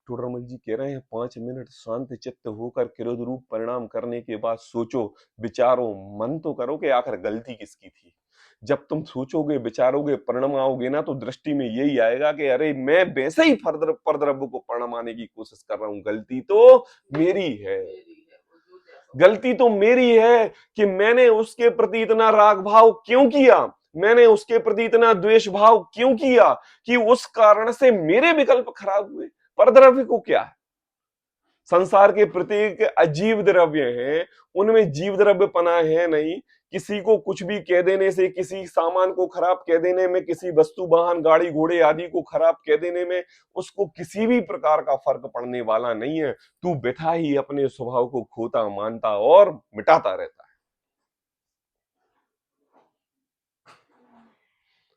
S1: टोडरमल जी कह रहे हैं 5 मिनट शांत चित्त होकर किरोध रूप परिणाम करने के बाद सोचो, विचारो, मन तो करो कि आखिर गलती किसकी थी। जब तुम सोचोगे, विचारोगे, परिणमाओगे ना, तो दृष्टि में यही आएगा कि अरे मैं वैसे ही परद्रव्य को परिणमाने की कोशिश कर रहा हूं, गलती तो मेरी है, गलती तो मेरी है कि मैंने उसके प्रति इतना राग भाव क्यों किया, मैंने उसके प्रति इतना द्वेष भाव क्यों किया कि उस कारण से मेरे विकल्प खराब हुए। परद्रव्य को क्या है, संसार के प्रत्येक अजीव द्रव्य हैं, उनमें जीव द्रव्य पना है नहीं। किसी को कुछ भी कह देने से, किसी सामान को खराब कह देने में, किसी वस्तु वाहन गाड़ी घोड़े आदि को खराब कह देने में उसको किसी भी प्रकार का फर्क पड़ने वाला नहीं है। तू बेथा ही अपने स्वभाव को खोता मानता और मिटाता रहता है।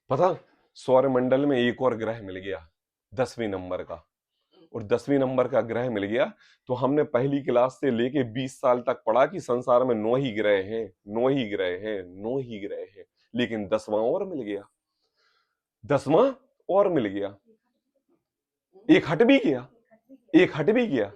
S1: पता, सौरमंडल में एक और ग्रह मिल गया 10वें नंबर का, और 10वें नंबर का ग्रह मिल गया। तो हमने पहली क्लास से लेके 20 साल तक पढ़ा कि संसार में 9 ही ग्रह हैं, 9 ही ग्रह हैं, 9 ही ग्रह हैं, लेकिन 10वां और मिल गया, 10वां और मिल गया, एक हट भी गया, एक हट भी गया।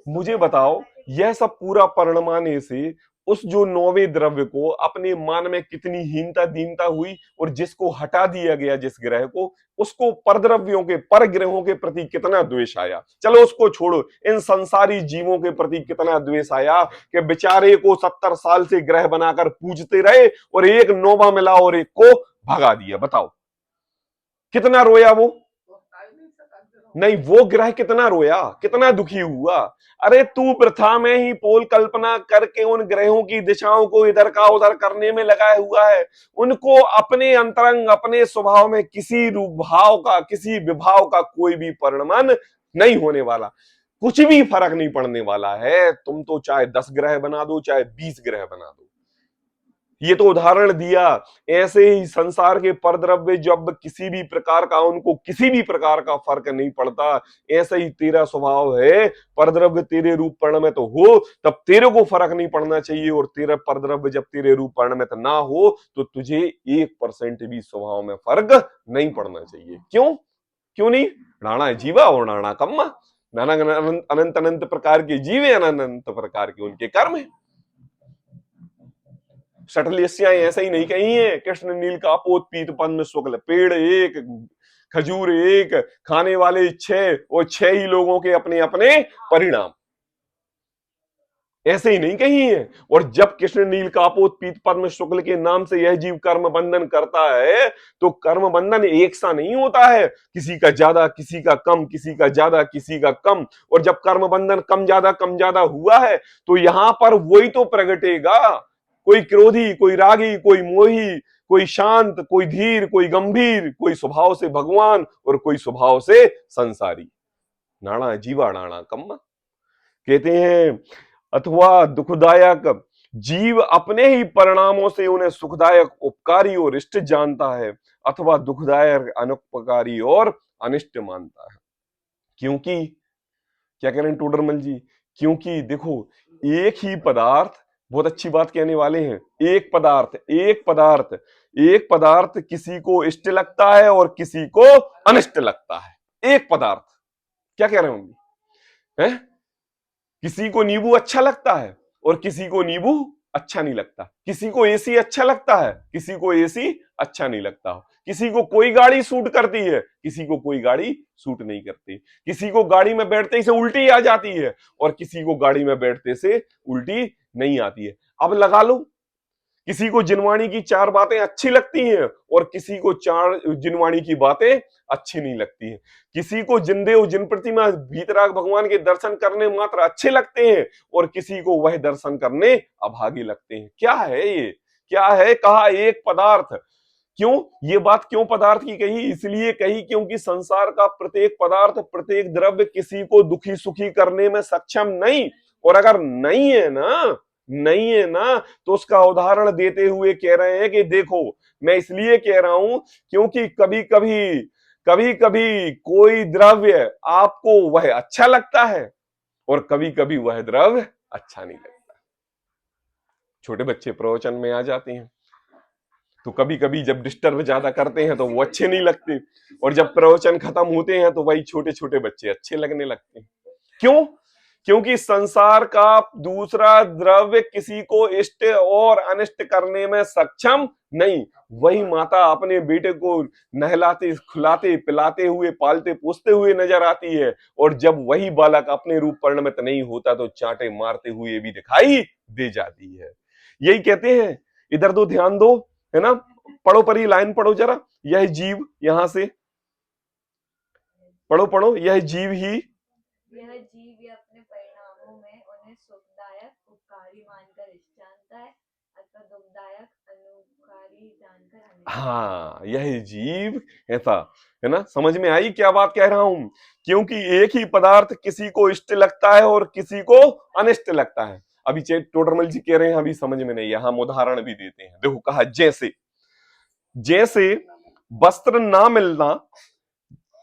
S1: मुझे बताओ, यह सब पूरा परिणमाने से उस जो 9वें द्रव्य को अपने मान में कितनी हीनता दीनता हुई, और जिसको हटा दिया गया जिस ग्रह को, उसको परद्रव्यों के, पर ग्रहों के प्रति कितना द्वेष आया। चलो उसको छोड़ो, इन संसारी जीवों के प्रति कितना द्वेष आया कि बेचारे को 70 साल से ग्रह बनाकर पूजते रहे और एक 9वां मिला और एक को भगा दिया। बताओ कितना रोया वो, नहीं वो ग्रह कितना रोया, कितना दुखी हुआ। अरे तू वृथा में ही पोल कल्पना करके उन ग्रहों की दिशाओं को इधर का उधर करने में लगाया हुआ है। उनको अपने अंतरंग, अपने स्वभाव में किसी रूप भाव का, किसी विभाव का कोई भी परिणमन नहीं होने वाला, कुछ भी फर्क नहीं पड़ने वाला है। तुम तो चाहे 10 ग्रह बना दो, चाहे 20 ग्रह बना दो। ये तो उदाहरण दिया। ऐसे ही संसार के परद्रव्य जब किसी भी प्रकार का, उनको किसी भी प्रकार का फर्क नहीं पड़ता, ऐसे ही तेरा स्वभाव है। परद्रव्य तेरे रूप परिणमित हो तब तेरे को फर्क नहीं पड़ना चाहिए, और तेरा परद्रव्य जब तेरे रूप परिणमित ना हो तो तुझे 1% भी स्वभाव में फर्क नहीं पड़ना चाहिए। क्यों, क्यों नहीं? नाना जीवा और नाना कम्मा, नाना अनंत अनंत प्रकार के जीवे, अनंत प्रकार के उनके कर्म है। शटलियस्याएं ऐसा ही नहीं कही है, कृष्ण नील कापोत पीत पद्म शुक्ल, पेड़ एक, खजूर एक, खाने वाले 6, और 6 ही लोगों के अपने अपने परिणाम, ऐसे ही नहीं कही है। और जब कृष्ण नील कापोत पीत पद्म शुक्ल के नाम से यह जीव कर्म बंधन करता है, तो कर्म बंधन एक सा नहीं होता है, किसी का ज्यादा, किसी का कम, किसी का ज्यादा, किसी का कम। और जब कर्म बंधन कम ज्यादा हुआ है, तो यहां पर वही तो प्रगटेगा, कोई क्रोधी, कोई रागी, कोई मोही, कोई शांत, कोई धीर, कोई गंभीर, कोई स्वभाव से भगवान और कोई स्वभाव से संसारी। नाना जीवा नाना कम्मा। कहते हैं अथवा दुखदायक जीव अपने ही परिणामों से उन्हें सुखदायक उपकारी और इष्ट जानता है, अथवा दुखदायक अनुपकारी और अनिष्ट मानता है। क्योंकि क्या कह रहे हैं टोडरमल जी, क्योंकि देखो एक ही पदार्थ, बहुत अच्छी बात कहने वाले हैं, एक पदार्थ किसी को इष्ट लगता है और किसी को अनिष्ट लगता है। एक पदार्थ, क्या कह रहे होंगे, किसी को नींबू अच्छा लगता है और किसी को नींबू अच्छा नहीं लगता, किसी को एसी अच्छा लगता है, किसी को एसी अच्छा नहीं लगता, किसी को कोई गाड़ी सूट करती है, किसी को कोई गाड़ी सूट नहीं करती, किसी को गाड़ी में बैठते ही से उल्टी आ जाती है और किसी को गाड़ी में बैठते से उल्टी नहीं आती है। अब लगा लो, किसी को जिनवाणी की 4 बातें अच्छी लगती हैं और किसी को 4 जिनवाणी की बातें अच्छी नहीं लगती हैं, किसी को जिनदेव जिन प्रतिमा भीतराग भगवान के दर्शन करने मात्र अच्छे लगते हैं और किसी को वह दर्शन करने अभागे लगते हैं। क्या है ये, क्या है? कहा एक पदार्थ। क्यों ये बात, क्यों पदार्थ की कही? इसलिए कही क्योंकि संसार का प्रत्येक पदार्थ, प्रत्येक द्रव्य किसी को दुखी सुखी करने में सक्षम नहीं, और अगर नहीं है ना, नहीं है ना। तो उसका उदाहरण देते हुए कह रहे हैं कि देखो, मैं इसलिए कह रहा हूं क्योंकि कभी कभी कोई द्रव्य आपको वह अच्छा लगता है और कभी कभी वह द्रव्य अच्छा नहीं लगता। छोटे बच्चे प्रवचन में आ जाते हैं तो कभी कभी जब डिस्टर्ब ज्यादा करते हैं तो वो अच्छे नहीं लगते, और जब प्रवचन खत्म होते हैं तो वही छोटे छोटे बच्चे अच्छे लगने लगते हैं। क्यों? क्योंकि संसार का दूसरा द्रव्य किसी को इष्ट और अनिष्ट करने में सक्षम नहीं। वही माता अपने बेटे को नहलाते खिलाते पिलाते हुए पालते पोसते हुए नजर आती है, और जब वही बालक अपने रूप परिणमित नहीं होता तो चांटे मारते हुए भी दिखाई दे जाती है। यही कहते हैं, इधर दो ध्यान दो, है ना। पढ़ो, पढ़ी लाइन पढ़ो जरा। यह जीव, यहां से पढ़ो पढ़ो, यह जीव ही
S2: अपने परिणामों में उन्हें सुखदायक उपकारी मानकर इष्ट जानता है अथवा दुखदायक अनुकारी जानकर अनिष्ट।
S1: हाँ, यह जीव ऐसा, है ना। समझ में आई क्या बात कह रहा हूं? क्योंकि एक ही पदार्थ किसी को इष्ट लगता है और किसी को अनिष्ट लगता है। अभी टोडरमल जी कह रहे हैं अभी समझ में नहीं है, हम उदाहरण भी देते हैं। देखो कहा, जैसे जैसे वस्त्र ना मिलना,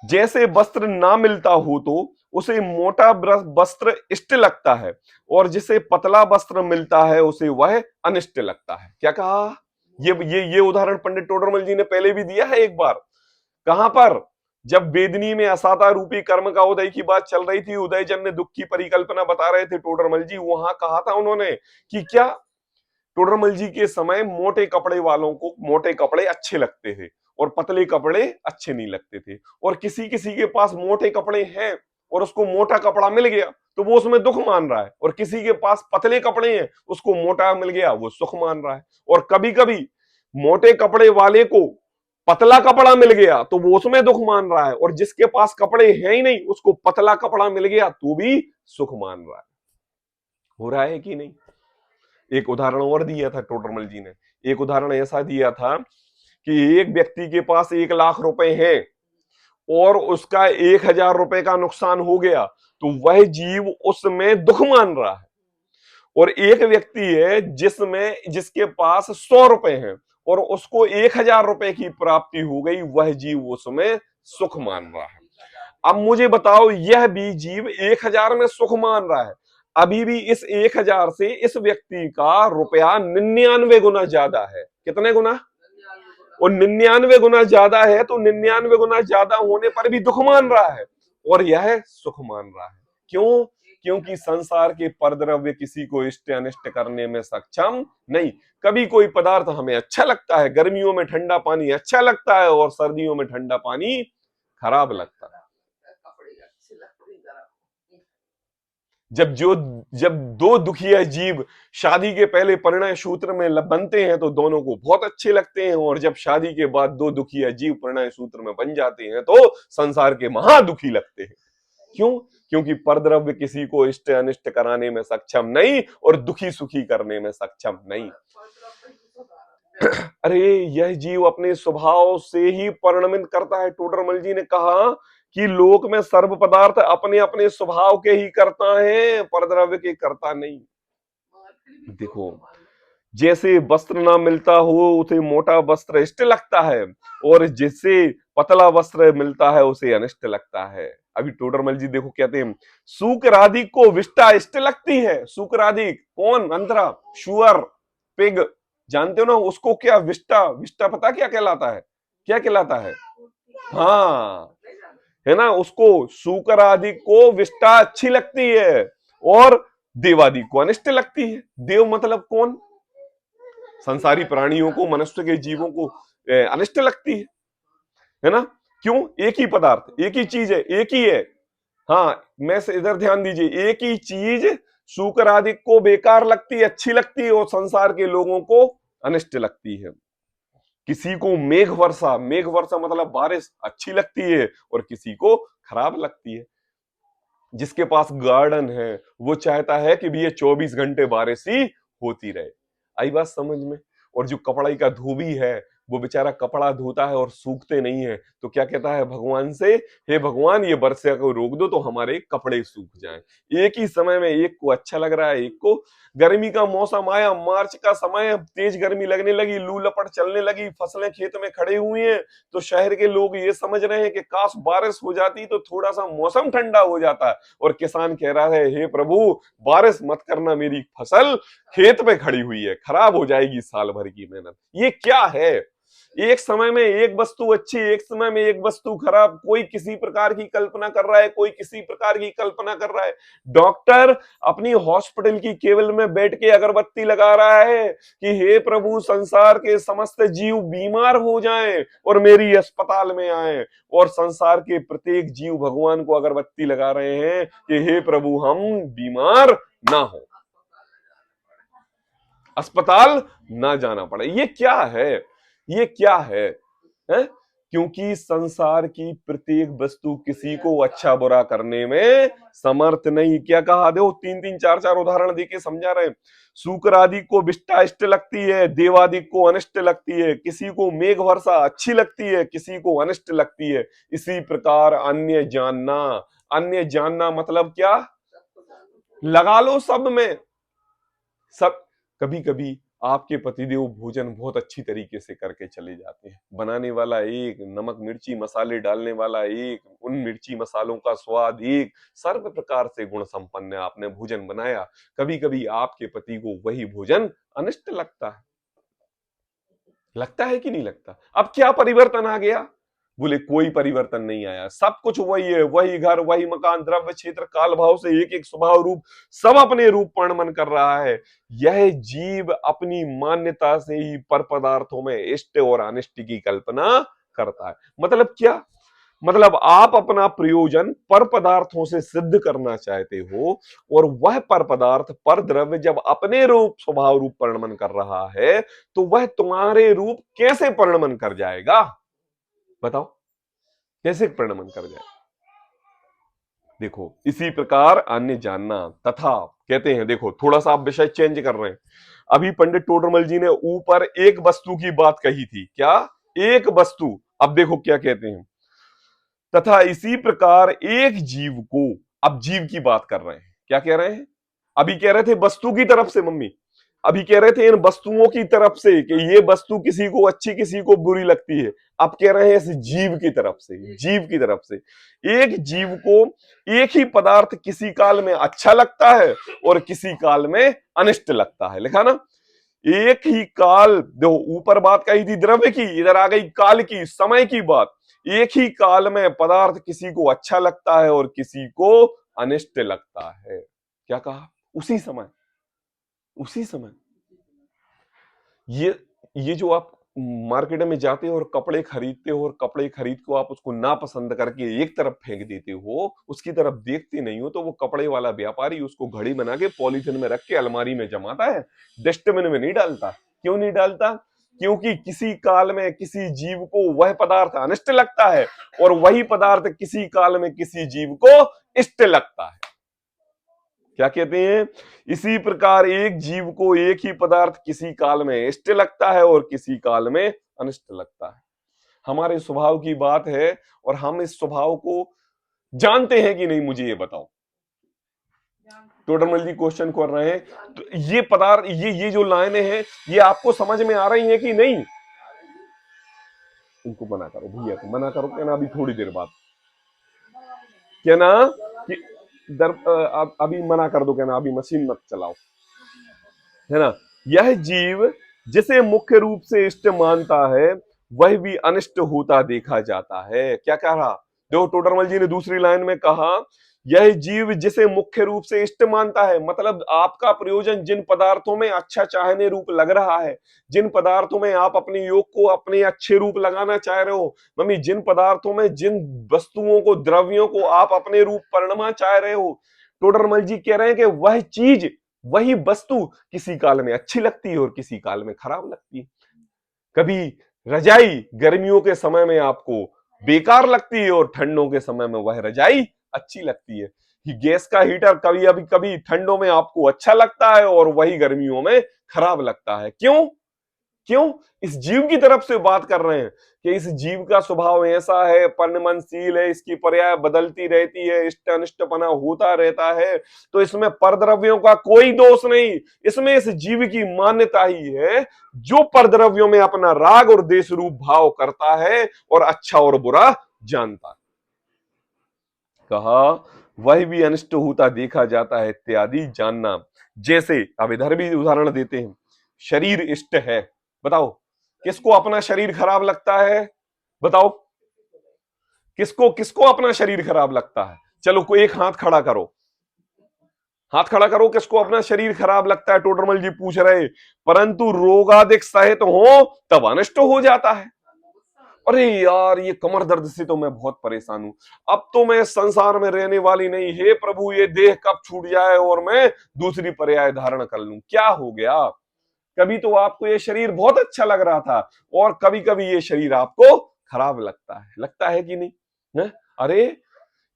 S1: जैसे वस्त्र ना मिलता हो तो उसे मोटा वस्त्र इष्ट लगता है, और जिसे पतला वस्त्र मिलता है उसे वह अनिष्ट लगता है। क्या कहा? ये उदाहरण पंडित टोडरमल जी ने पहले भी दिया है एक बार। कहां पर? जब वेदनी में असाता रूपी कर्म का उदय की बात चल रही थी, उदय जन ने दुख की परिकल्पना बता रहे थे टोडरमल जी, वहां कहा था उन्होंने कि क्या टोडरमल जी के समय मोटे कपड़े वालों को मोटे कपड़े अच्छे लगते थे और पतले कपड़े अच्छे नहीं लगते थे, और किसी किसी के पास मोटे कपड़े हैं और उसको मोटा कपड़ा मिल गया तो वो उसमें दुख मान रहा है, और किसी के पास पतले कपड़े हैं उसको मोटा मिल गया वो सुख मान रहा है। और कभी कभी मोटे कपड़े वाले को पतला कपड़ा मिल गया तो वो उसमें दुख मान रहा है, और जिसके पास कपड़े हैं ही नहीं उसको पतला कपड़ा मिल गया तो भी सुख मान रहा है। हो रहा है कि नहीं? एक उदाहरण और दिया था टोडरमल जी ने। एक उदाहरण ऐसा दिया था कि एक व्यक्ति के पास 1 लाख रुपए हैं और उसका 1,000 रुपए का नुकसान हो गया तो वह जीव उसमें दुख मान रहा है। और एक व्यक्ति है जिसके पास 100 रुपए हैं और उसको 1,000 रुपए की प्राप्ति हो गई, वह जीव उसमें सुख मान रहा है। अब मुझे बताओ, यह भी जीव 1,000 में सुख मान रहा है, अभी भी इस 1,000 से इस व्यक्ति का रुपया 99 गुना ज्यादा है। कितने गुना? और 99 गुना ज्यादा है, तो 99 गुना ज्यादा होने पर भी दुख मान रहा है और यह सुख मान रहा है। क्यों? क्योंकि संसार के परद्रव्य किसी को इष्ट अनिष्ट करने में सक्षम नहीं। कभी कोई पदार्थ हमें अच्छा लगता है, गर्मियों में ठंडा पानी अच्छा लगता है और सर्दियों में ठंडा पानी खराब लगता है। जब दो दुखिया जीव शादी के पहले परिणय सूत्र में बनते हैं तो दोनों को बहुत अच्छे लगते हैं, और जब शादी के बाद दो दुखिया जीव परिणय सूत्र में बन जाते हैं तो संसार के महादुखी लगते हैं। क्यों? क्योंकि परद्रव्य किसी को इष्ट अनिष्ट कराने में सक्षम नहीं और दुखी सुखी करने में सक्षम नहीं। अरे यह जीव अपने स्वभाव से ही परिणमित करता है। टोडरमल जी ने कहा कि लोक में सर्व पदार्थ अपने अपने स्वभाव के ही करता है, परद्रव्य के करता नहीं। देखो, जैसे वस्त्र ना मिलता हो उसे मोटा वस्त्र इष्ट लगता है, और जिसे पतला वस्त्र मिलता है उसे अनिष्ट लगता है। अभी टोडरमल जी देखो कहते हैं, सूकरादि को विष्टा इष्ट लगती है। सूकरादि कौन? अंतरा, शुअर, पिग, जानते हो ना उसको? क्या विष्टा, विष्टा पता क्या कहलाता है? क्या कहलाता है? हाँ, है ना। उसको सूकर आदि को विष्टा अच्छी लगती है और देवादि को अनिष्ट लगती है। देव मतलब कौन? संसारी प्राणियों को, मनुष्य के जीवों को अनिष्ट लगती है ना। क्यों? एक ही पदार्थ, एक ही चीज है, एक ही है। हाँ, मैं से इधर ध्यान दीजिए, एक ही चीज शुक्र आदि को बेकार लगती है, अच्छी लगती है, और संसार के लोगों को अनिष्ट लगती है। किसी को मेघ वर्षा मतलब बारिश अच्छी लगती है और किसी को खराब लगती है। जिसके पास गार्डन है वो चाहता है कि भी ये 24 घंटे बारिश ही होती रहे। आई बात समझ में? और जो कपड़ाई का धोबी है वो बेचारा कपड़ा धोता है और सूखते नहीं है, तो क्या कहता है भगवान से, हे भगवान ये वर्षा को रोक दो तो हमारे कपड़े सूख जाएं। एक ही समय में एक को अच्छा लग रहा है, एक को। गर्मी का मौसम आया, मार्च का समय, तेज गर्मी लगने लगी, लू लपट चलने लगी, फसलें खेत में खड़ी हुई हैं, तो शहर के लोग ये समझ रहे हैं कि काश बारिश हो जाती तो थोड़ा सा मौसम ठंडा हो जाता, और किसान कह रहा है हे प्रभु बारिश मत करना, मेरी फसल खेत पे खड़ी हुई है, खराब हो जाएगी साल भर की मेहनत। ये क्या है? एक समय में एक वस्तु अच्छी, एक समय में एक वस्तु खराब, कोई किसी प्रकार की कल्पना कर रहा है, कोई किसी प्रकार की कल्पना कर रहा है। डॉक्टर अपनी हॉस्पिटल की केबिन में बैठ के अगरबत्ती लगा रहा है कि हे प्रभु संसार के समस्त जीव बीमार हो जाएं और मेरी अस्पताल में आए, और संसार के प्रत्येक जीव भगवान को अगरबत्ती लगा रहे हैं कि हे प्रभु हम बीमार ना हो, अस्पताल ना जाना पड़े। ये क्या है? ये क्या है? क्योंकि संसार की प्रत्येक वस्तु किसी को अच्छा बुरा करने में समर्थ नहीं। क्या कहा? देखो तीन तीन चार चार उदाहरण देके समझा रहे हैं। शुक्र आदि को विष्टा इष्ट लगती है, देवादि को अनिष्ट लगती है, किसी को मेघ वर्षा अच्छी लगती है, किसी को अनिष्ट लगती है। इसी प्रकार अन्य जानना, अन्य जानना मतलब क्या? लगा लो सब में सब। कभी कभी आपके पतिदेव भोजन बहुत अच्छी तरीके से करके चले जाते हैं, बनाने वाला एक, नमक मिर्ची मसाले डालने वाला एक, उन मिर्ची मसालों का स्वाद एक, सर्व प्रकार से गुण संपन्न आपने भोजन बनाया। कभी कभी आपके पति को वही भोजन अनिष्ट लगता है। लगता है कि नहीं लगता? अब क्या परिवर्तन आ गया? बोले कोई परिवर्तन नहीं आया, सब कुछ वही है, वही घर, वही मकान, द्रव्य क्षेत्र, काल भाव से एक एक स्वभाव रूप सब अपने रूप परिणमन कर रहा है। यह जीव अपनी मान्यता से ही पर पदार्थों में इष्ट और अनिष्ट की कल्पना करता है। मतलब क्या? मतलब आप अपना प्रयोजन पर पदार्थों से सिद्ध करना चाहते हो, और वह पर पदार्थ पर द्रव्य जब अपने रूप स्वभाव रूप परिणमन कर रहा है, तो वह तुम्हारे रूप कैसे परिणमन कर जाएगा? बताओ कैसे परिणमन कर जाए? देखो इसी प्रकार अन्य जानना तथा कहते हैं, देखो थोड़ा सा आप विषय चेंज कर रहे हैं। अभी पंडित टोडरमल जी ने ऊपर एक वस्तु की बात कही थी, क्या? एक वस्तु। अब देखो क्या कहते हैं, तथा इसी प्रकार एक जीव को, अब जीव की बात कर रहे हैं। क्या कह रहे हैं? अभी कह रहे थे वस्तु की तरफ से मम्मी, अभी कह रहे थे इन वस्तुओं की तरफ से कि ये वस्तु किसी को अच्छी किसी को बुरी लगती है। अब कह रहे हैं इस जीव की तरफ से, जीव की तरफ से। एक जीव को एक ही पदार्थ किसी काल में अच्छा लगता है और किसी काल में अनिष्ट लगता है। लिखा ना, एक ही काल। देखो ऊपर बात कही थी द्रव्य की, इधर आ गई काल की, समय की बात। एक ही काल में पदार्थ किसी को अच्छा लगता है और किसी को अनिष्ट लगता है। क्या कहा? उसी समय, उसी समय। ये जो आप मार्केट में जाते हो और कपड़े खरीदते हो, और कपड़े खरीद को आप उसको ना पसंद करके एक तरफ फेंक देते हो, उसकी तरफ देखते नहीं हो, तो वो कपड़े वाला व्यापारी उसको घड़ी बना के पॉलीथिन में रख के अलमारी में जमाता है, डस्टबिन में नहीं डालता। क्यों नहीं डालता? क्योंकि किसी काल में किसी जीव को वह पदार्थ अनिष्ट लगता है और वही पदार्थ किसी काल में किसी जीव को इष्ट लगता है। क्या कहते हैं? इसी प्रकार एक जीव को एक ही पदार्थ किसी काल में इष्ट लगता है और किसी काल में अनिष्ट लगता है। हमारे स्वभाव की बात है, और हम इस स्वभाव को जानते हैं कि नहीं, मुझे ये बताओ। टोडरमल जी क्वेश्चन कर रहे हैं, तो ये पदार्थ, ये जो लाइनें हैं, ये आपको समझ में आ रही हैं कि नहीं? इनको मना करो, भैया को मना करो, कहना अभी थोड़ी देर बाद, कहना कि अभी मना कर दो, कहना अभी मशीन मत चलाओ, है ना। यह जीव जिसे मुख्य रूप से इष्ट मानता है वह भी अनिष्ट होता देखा जाता है। क्या कह रहा? देखो टोडरमल जी ने दूसरी लाइन में कहा, यह जीव जिसे मुख्य रूप से इष्ट मानता है, मतलब आपका प्रयोजन जिन पदार्थों में अच्छा चाहने रूप लग रहा है, जिन पदार्थों में आप अपने योग को अपने अच्छे रूप लगाना चाह रहे हो, मम्मी जिन पदार्थों में, जिन वस्तुओं को, द्रव्यों को आप अपने रूप परिणमा चाह रहे हो, टोडरमल जी कह रहे हैं कि वह चीज, वही वस्तु किसी काल में अच्छी लगती है और किसी काल में खराब लगती है। कभी रजाई गर्मियों के समय में आपको बेकार लगती है और ठंडों के समय में वह रजाई अच्छी लगती है। गैस का हीटर कभी अभी कभी ठंडों में आपको अच्छा लगता है और वही गर्मियों में खराब लगता है। क्यों? क्यों? इस जीव की तरफ से बात कर रहे हैं कि इस जीव का स्वभाव ऐसा है, परिणमनशील है, इसकी पर्याय बदलती रहती है, इष्ट अनिष्टपना होता रहता है, तो इसमें परद्रव्यों का कोई दोष नहीं। इसमें इस जीव की मान्यता ही है जो परद्रव्यों में अपना राग और देश रूप भाव करता है और अच्छा और बुरा जानता है। कहा वह भी अनिष्ट होता देखा जाता है इत्यादि जानना। जैसे अब इधर भी उदाहरण देते हैं, शरीर इष्ट है, बताओ किसको अपना शरीर खराब लगता है? बताओ किसको किसको अपना शरीर खराब लगता है? चलो कोई एक हाथ खड़ा करो, हाथ खड़ा करो, किसको अपना शरीर खराब लगता है? टोडरमल जी पूछ रहे। परंतु रोगादिक सहित हो तब अनिष्ट हो जाता है। अरे यार ये कमर दर्द से तो मैं बहुत परेशान हूं, अब तो मैं संसार में रहने वाली नहीं, हे प्रभु ये देह कब छूट जाए और मैं दूसरी पर्याय धारण कर लूं। क्या हो गया? कभी तो आपको ये शरीर बहुत अच्छा लग रहा था और कभी कभी ये शरीर आपको खराब लगता है कि नहीं है? अरे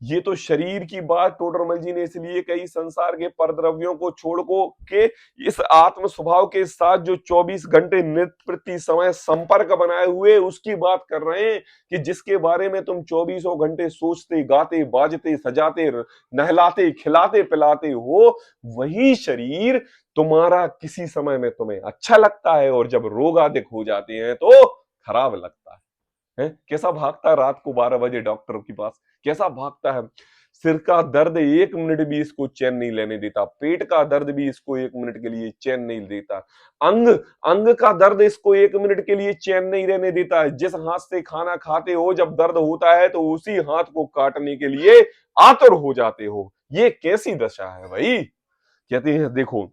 S1: ये तो शरीर की बात टोडरमल जी ने इसलिए कही, संसार के परद्रव्यों को छोड़ को के इस आत्म स्वभाव के साथ जो 24 घंटे नित्य प्रति समय संपर्क बनाए हुए उसकी बात कर रहे हैं कि जिसके बारे में तुम 24 घंटे सोचते गाते बाजते सजाते नहलाते खिलाते पिलाते हो, वही शरीर तुम्हारा किसी समय में तुम्हें अच्छा लगता है और जब रोग आदि हो जाते हैं तो खराब लगता है? कैसा भागता है रात को 12 बजे डॉक्टर के पास, कैसा भागता है। सिर का दर्द 1 मिनट भी इसको चैन नहीं लेने देता, पेट का दर्द भी इसको 1 मिनट के लिए चैन नहीं देता, अंग अंग का दर्द इसको 1 मिनट के लिए चैन नहीं रहने देता है। जिस हाथ से खाना खाते हो जब दर्द होता है तो उसी हाथ को काटने के लिए आतुर हो जाते हो। ये कैसी दशा है भाई? कहते हैं देखो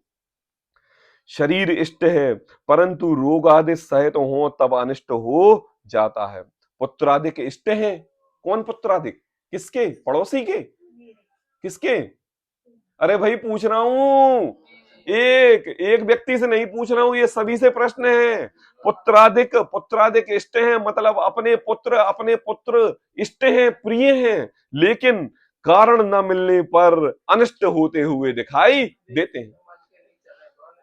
S1: शरीर इष्ट है परंतु रोग आदि सहित हो तब अनिष्ट हो जाता है। पुत्रादिक इष्ट है, कौन पुत्रादिक? किसके? पड़ोसी के? किसके? अरे भाई पूछ रहा हूं, एक एक व्यक्ति से नहीं पूछ रहा हूं, ये सभी से प्रश्न है। पुत्रादिक पुत्रादिक इष्ट है मतलब अपने पुत्र इष्ट हैं प्रिय हैं, लेकिन कारण न मिलने पर अनिष्ट होते हुए दिखाई देते हैं।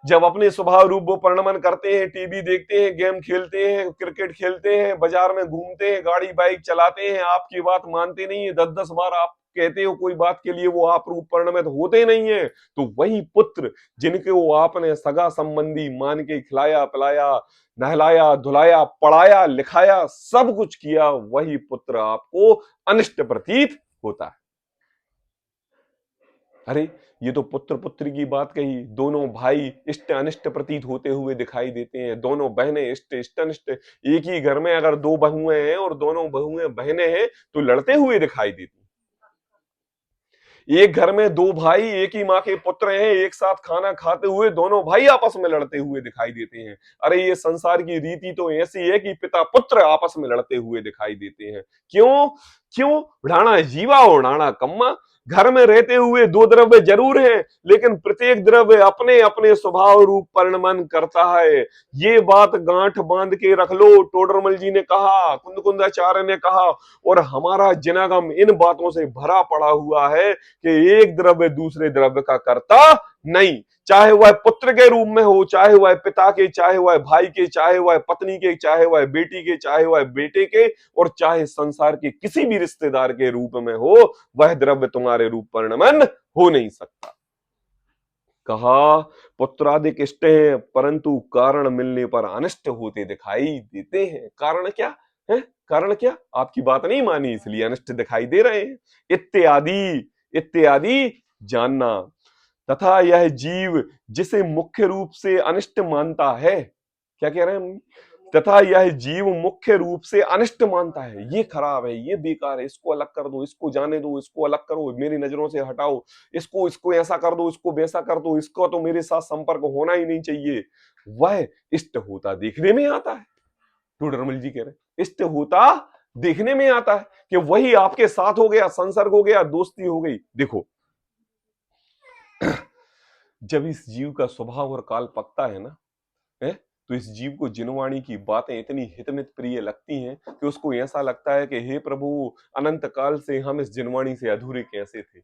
S1: जब अपने स्वभाव रूप वो परिणमन करते हैं, टीवी देखते हैं, गेम खेलते हैं, क्रिकेट खेलते हैं, बाजार में घूमते हैं, गाड़ी बाइक चलाते हैं, आपकी बात मानते नहीं है, 10-10 बार आप कहते हो कोई बात के लिए वो आप रूप परिणमित होते नहीं है, तो वही पुत्र जिनके वो आपने सगा संबंधी मान के खिलाया पिलाया नहलाया धुलाया पढ़ाया लिखाया सब कुछ किया, वही पुत्र आपको अनिष्ट प्रतीत होता है। अरे ये तो पुत्र पुत्री की बात कही, दोनों भाई इष्ट अनिष्ट प्रतीत होते हुए दिखाई देते हैं, दोनों बहनें इष्ट इष्ट अनिष्ट। एक ही घर में अगर 2 बहुएं हैं और दोनों बहुएं बहनें हैं तो लड़ते हुए दिखाई देती। एक घर में 2 भाई एक ही माँ के पुत्र हैं, एक साथ खाना खाते हुए दोनों भाई आपस में लड़ते हुए दिखाई देते हैं। अरे ये संसार की रीति तो ऐसी है कि पिता पुत्र आपस में लड़ते हुए दिखाई देते हैं। क्यों? क्यों? ढाणा जीवा और ढाणा कम्मा। घर में रहते हुए 2 द्रव्य जरूर हैं, लेकिन प्रत्येक द्रव्य अपने अपने स्वभाव रूप परिणमन करता है। ये बात गांठ बांध के रख लो, टोडरमल जी ने कहा, कुंदकुंदाचार्य ने कहा, और हमारा जिनागम इन बातों से भरा पड़ा हुआ है कि एक द्रव्य दूसरे द्रव्य का कर्ता नहीं, चाहे वह पुत्र के रूप में हो, चाहे वह पिता के, चाहे वह भाई के, चाहे वह पत्नी के, चाहे वह बेटी के, चाहे वह बेटे के, और चाहे संसार के किसी भी रिश्तेदार के रूप में हो, वह द्रव्य तुम्हारे रूप परिणमन हो नहीं सकता। कहा पुत्रादिक इष्ट है परंतु कारण मिलने पर अनिष्ट होते दिखाई देते हैं। कारण क्या है? कारण क्या? आपकी बात नहीं मानी इसलिए अनिष्ट दिखाई दे रहे हैं। इत्यादि इत्यादि जानना। तथा यह जीव जिसे मुख्य रूप से अनिष्ट मानता है, क्या कह रहे हैं हम? तथा यह जीव मुख्य रूप से अनिष्ट मानता है, ये खराब है, ये बेकार है, इसको अलग कर दो, इसको जाने दो, इसको अलग करो, मेरी नजरों से हटाओ, इसको इसको ऐसा कर दो, इसको वैसा कर दो, इसको तो मेरे साथ संपर्क होना ही नहीं चाहिए, वह इष्ट होता देखने में आता है। टोडरमल जी कह रहे हैं इष्ट होता देखने में आता है कि वही आपके साथ हो गया, संसर्ग हो गया, दोस्ती हो गई। देखो जब इस जीव का स्वभाव और काल पकता है ना, है, तो इस जीव को जिनवाणी की बातें इतनी हितमित प्रिय लगती हैं कि उसको ऐसा लगता है कि हे प्रभु, अनंत काल से हम इस जिनवाणी से अधूरे कैसे थे।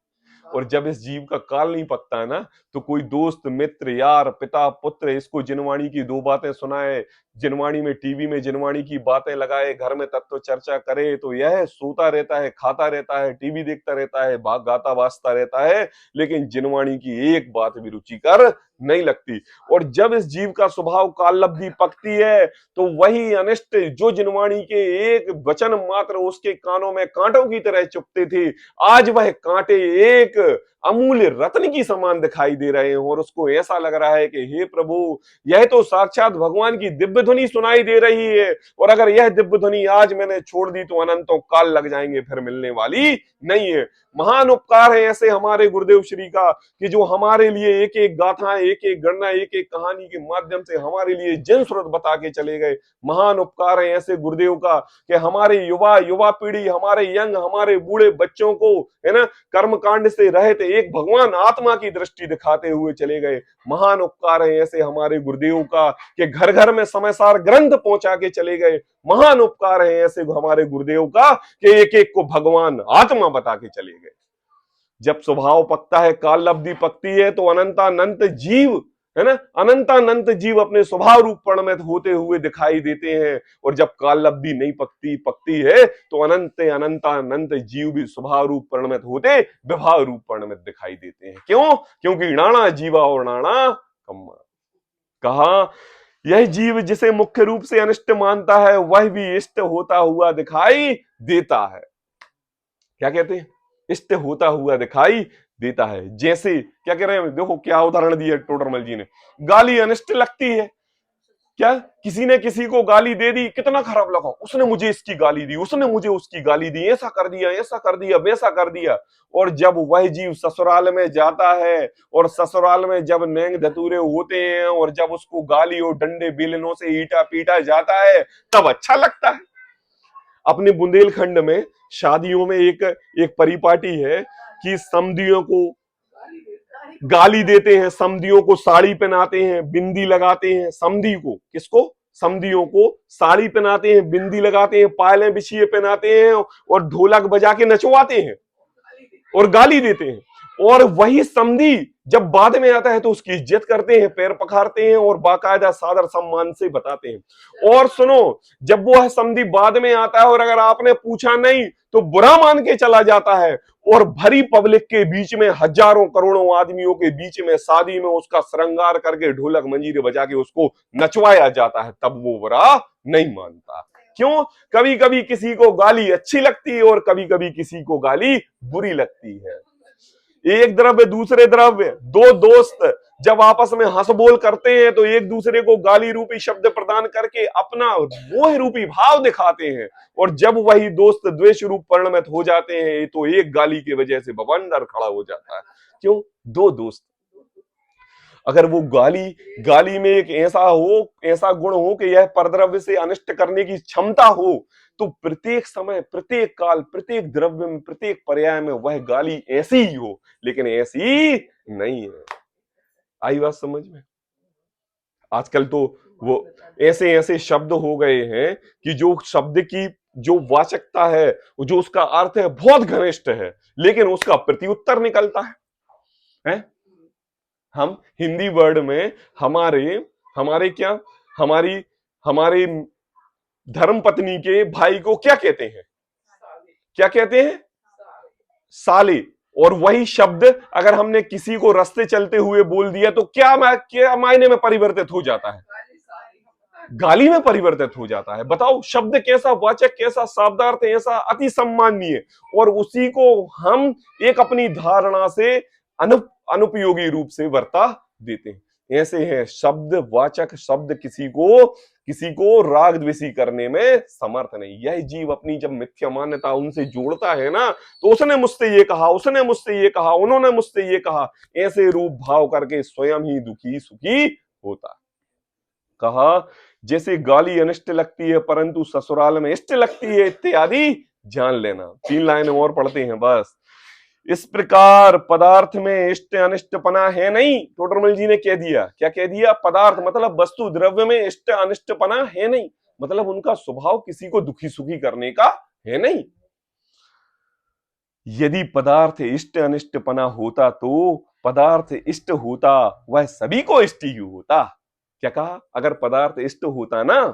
S1: और जब इस जीव का काल नहीं पकता है ना, तो कोई दोस्त मित्र यार पिता पुत्र इसको जिनवाणी की दो बातें सुनाए, जिनवाणी में टीवी में जिनवाणी की बातें लगाए, घर में तत्व चर्चा करे, तो यह सोता रहता है, खाता रहता है, टीवी देखता रहता है, भाग गाता वाजता रहता है, लेकिन जिनवाणी की एक बात भी रुचिकर नहीं लगती। और जब इस जीव का स्वभाव काललब्धि पकती है, तो वही अनिष्ट जो जिनवाणी के एक वचन मात्र उसके कानों में कांटों की तरह चुभते थे, आज वह कांटे एक अमूल्य रत्न की समान दिखाई दे रहे हैं, और उसको ऐसा लग रहा है कि हे प्रभु, यह तो साक्षात भगवान की दिव्य ध्वनि सुनाई दे रही है, और अगर यह दिव्य ध्वनि आज मैंने छोड़ दी तो अनंतों काल लग जाएंगे, फिर मिलने वाली नहीं है। महान उपकार है ऐसे हमारे गुरुदेव श्री का, कि जो हमारे लिए एक एक गाथा, एक एक गणना, एक एक कहानी के माध्यम से हमारे लिए जन स्रोत बता के चले गए। महान उपकार है ऐसे गुरुदेव का कि हमारे युवा पीढ़ी, हमारे यंग, हमारे बूढ़े बच्चों को, है ना, कर्म कांड से रहित एक भगवान आत्मा की दृष्टि दिखाते हुए चले गए। महान उपकार है ऐसे हमारे गुरुदेव का कि घर घर में समयसार ग्रंथ पहुंचा के चले गए। महान उपकार है ऐसे हमारे गुरुदेव का कि एक एक को भगवान आत्मा बता के चले गए। जब स्वभाव पकता है, काल लब्धि पकती है, तो अनंतानंत जीव, है ना, अनंतानंत जीव अपने स्वभाव रूप परिणमित होते हुए दिखाई देते हैं। और जब काल लब्धि नहीं पकती है, तो अनंतानंत जीव भी स्वभाव रूप परिणमित होते विभाव रूप परिणमित दिखाई देते हैं। क्यों? क्योंकि णाणा जीवा और णाणा कम्मा। कहा यह जीव जिसे मुख्य रूप से अनिष्ट मानता है, वह भी इष्ट होता हुआ दिखाई देता है। क्या कहते हैं? इष्ट होता हुआ दिखाई देता है। जैसे क्या कह रहे हैं, देखो क्या उदाहरण दिया टोडरमल जी ने। गाली अनिष्ट लगती है, क्या किसी ने किसी को गाली दे दी, कितना खराब लगा, उसने मुझे इसकी गाली दी, उसने मुझे उसकी गाली दी, ऐसा कर दिया, ऐसा कर दिया, वैसा कर दिया। और जब वह जीव ससुराल में जाता है, और ससुराल में जब नेंग धतूरे होते हैं, और जब उसको गाली और डंडे बेलनों से ईटा पीटा जाता है, तब अच्छा लगता है। अपने बुंदेलखंड में शादियों में एक परिपाटी है कि समधियों को गाली देते हैं, समधियों को साड़ी पहनाते हैं, बिंदी लगाते हैं। समधी को, किसको? समधियों को साड़ी पहनाते हैं, बिंदी लगाते हैं, पायलें बिछिए पहनाते हैं, और ढोलक बजा के नचवाते हैं और गाली देते हैं। और वही समधी जब बाद में आता है तो उसकी इज्जत करते हैं, पैर पखारते हैं और बाकायदा सादर सम्मान से बताते हैं। और सुनो, जब वो समधी बाद में आता है और अगर आपने पूछा नहीं तो बुरा मान के चला जाता है, और भरी पब्लिक के बीच में, हजारों करोड़ों आदमियों के बीच में, शादी में उसका श्रृंगार करके ढोलक मंजीरे बजा के उसको नचवाया जाता है, तब वो बुरा नहीं मानता। क्यों? कभी कभी किसी को गाली अच्छी लगती है और कभी कभी किसी को गाली बुरी लगती है। एक द्रव्य दूसरे द्रव्य, दो दोस्त जब आपस में हंस बोल करते हैं तो एक दूसरे को गाली रूपी शब्द प्रदान करके अपना मोह रूपी भाव दिखाते हैं, और जब वही दोस्त द्वेष रूप परिणमित हो जाते हैं तो एक गाली की वजह से बवंडर खड़ा हो जाता है। क्यों? दो दोस्त। अगर वो गाली में एक ऐसा गुण हो कि यह परद्रव्य से अनिष्ट करने की क्षमता हो, तो प्रत्येक समय, प्रत्येक काल, प्रत्येक द्रव्य में, प्रत्येक पर्याय में वह गाली ऐसी ही हो, लेकिन ऐसी नहीं है। आई बात समझ में? आजकल तो वो ऐसे ऐसे शब्द हो गए हैं कि जो शब्द की जो वाचकता है, जो उसका अर्थ है, बहुत घनिष्ठ है, लेकिन उसका प्रत्युत्तर निकलता है? हम हिंदी वर्ड में हमारे क्या, हमारी धर्म पत्नी के भाई को क्या कहते हैं? क्या कहते हैं? साले। और वही शब्द अगर हमने किसी को रास्ते चलते हुए बोल दिया तो क्या मायने में परिवर्तित हो जाता है? गाली में परिवर्तित हो जाता है। बताओ, शब्द कैसा वाचक, कैसा शब्दार्थ, ऐसा अति सम्माननीय, और उसी को हम एक अपनी धारणा से अनुपयोगी रूप से वर्ता देते हैं। ऐसे है शब्द वाचक शब्द किसी को राग द्वेषी करने में समर्थ नहीं। यह जीव अपनी जब मिथ्या मान्यता उनसे जोड़ता है ना, तो उसने मुझसे ये कहा, उसने मुझसे ये कहा, उन्होंने मुझसे ये कहा, ऐसे रूप भाव करके स्वयं ही दुखी सुखी होता। कहा जैसे गाली अनिष्ट लगती है परंतु ससुराल में इष्ट लगती है, इत्यादि जान लेना। 3 लाइनें और पढ़ते हैं बस। इस प्रकार पदार्थ में इष्ट अनिष्टपना है नहीं। टोडरमल जी ने कह दिया, क्या कह दिया? पदार्थ मतलब वस्तु द्रव्य में इष्ट अनिष्टपना है नहीं, मतलब उनका स्वभाव किसी को दुखी सुखी करने का है नहीं। यदि पदार्थ इष्ट अनिष्टपना होता तो पदार्थ इष्ट होता, वह सभी को इष्ट ही होता। क्या कहा? अगर पदार्थ इष्ट होता ना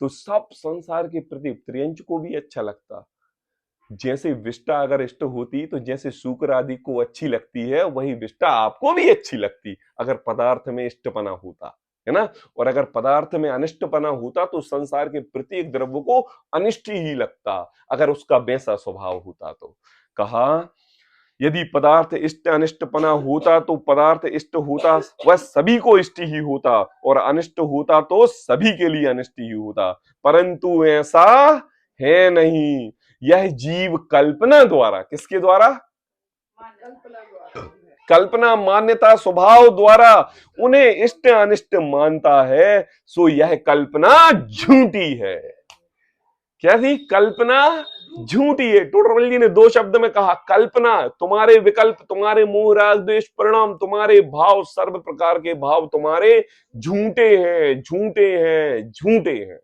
S1: तो सब संसार के प्रति त्रियंच को भी अच्छा लगता। जैसे विष्टा अगर इष्ट होती तो जैसे शुक्र आदि को अच्छी लगती है, वही विष्टा आपको भी अच्छी लगती अगर पदार्थ में इष्टपना होता, है ना। और अगर पदार्थ में अनिष्टपना होता तो संसार के प्रत्येक द्रव्य को अनिष्ट ही लगता, अगर उसका वैसा स्वभाव होता तो। कहा यदि पदार्थ इष्ट अनिष्टपना होता तो पदार्थ इष्ट होता वह सभी को इष्ट ही होता, और अनिष्ट होता तो सभी के लिए अनिष्ट ही होता। परंतु ऐसा है नहीं। यह जीव कल्पना द्वारा, किसके द्वारा? कल्पना, मान्यता, स्वभाव द्वारा उन्हें इष्ट अनिष्ट मानता है, सो यह कल्पना झूठी है। क्या थी? कल्पना झूठी है। टोडरमल जी ने दो शब्द में कहा, कल्पना, तुम्हारे विकल्प, तुम्हारे मोह राग द्वेष परिणाम, तुम्हारे भाव, सर्व प्रकार के भाव तुम्हारे झूठे हैं, झूठे हैं, झूठे हैं।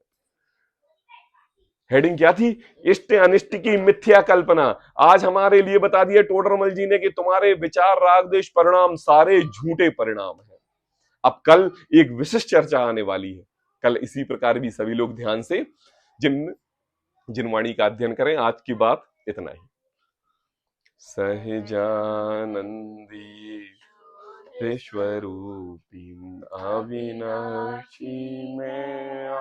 S1: हेडिंग क्या थी? इष्ट अनिष्ट की मिथ्या कल्पना। आज हमारे लिए बता दिया टोडरमल जी ने कि तुम्हारे विचार, राग द्वेष परिणाम सारे झूठे परिणाम हैं। अब कल एक विशिष्ट चर्चा आने वाली है। कल इसी प्रकार भी सभी लोग ध्यान से जिनवाणी का अध्ययन करें। आज की बात इतना ही। सहजानंदी विश्वरूपी अविनाशी में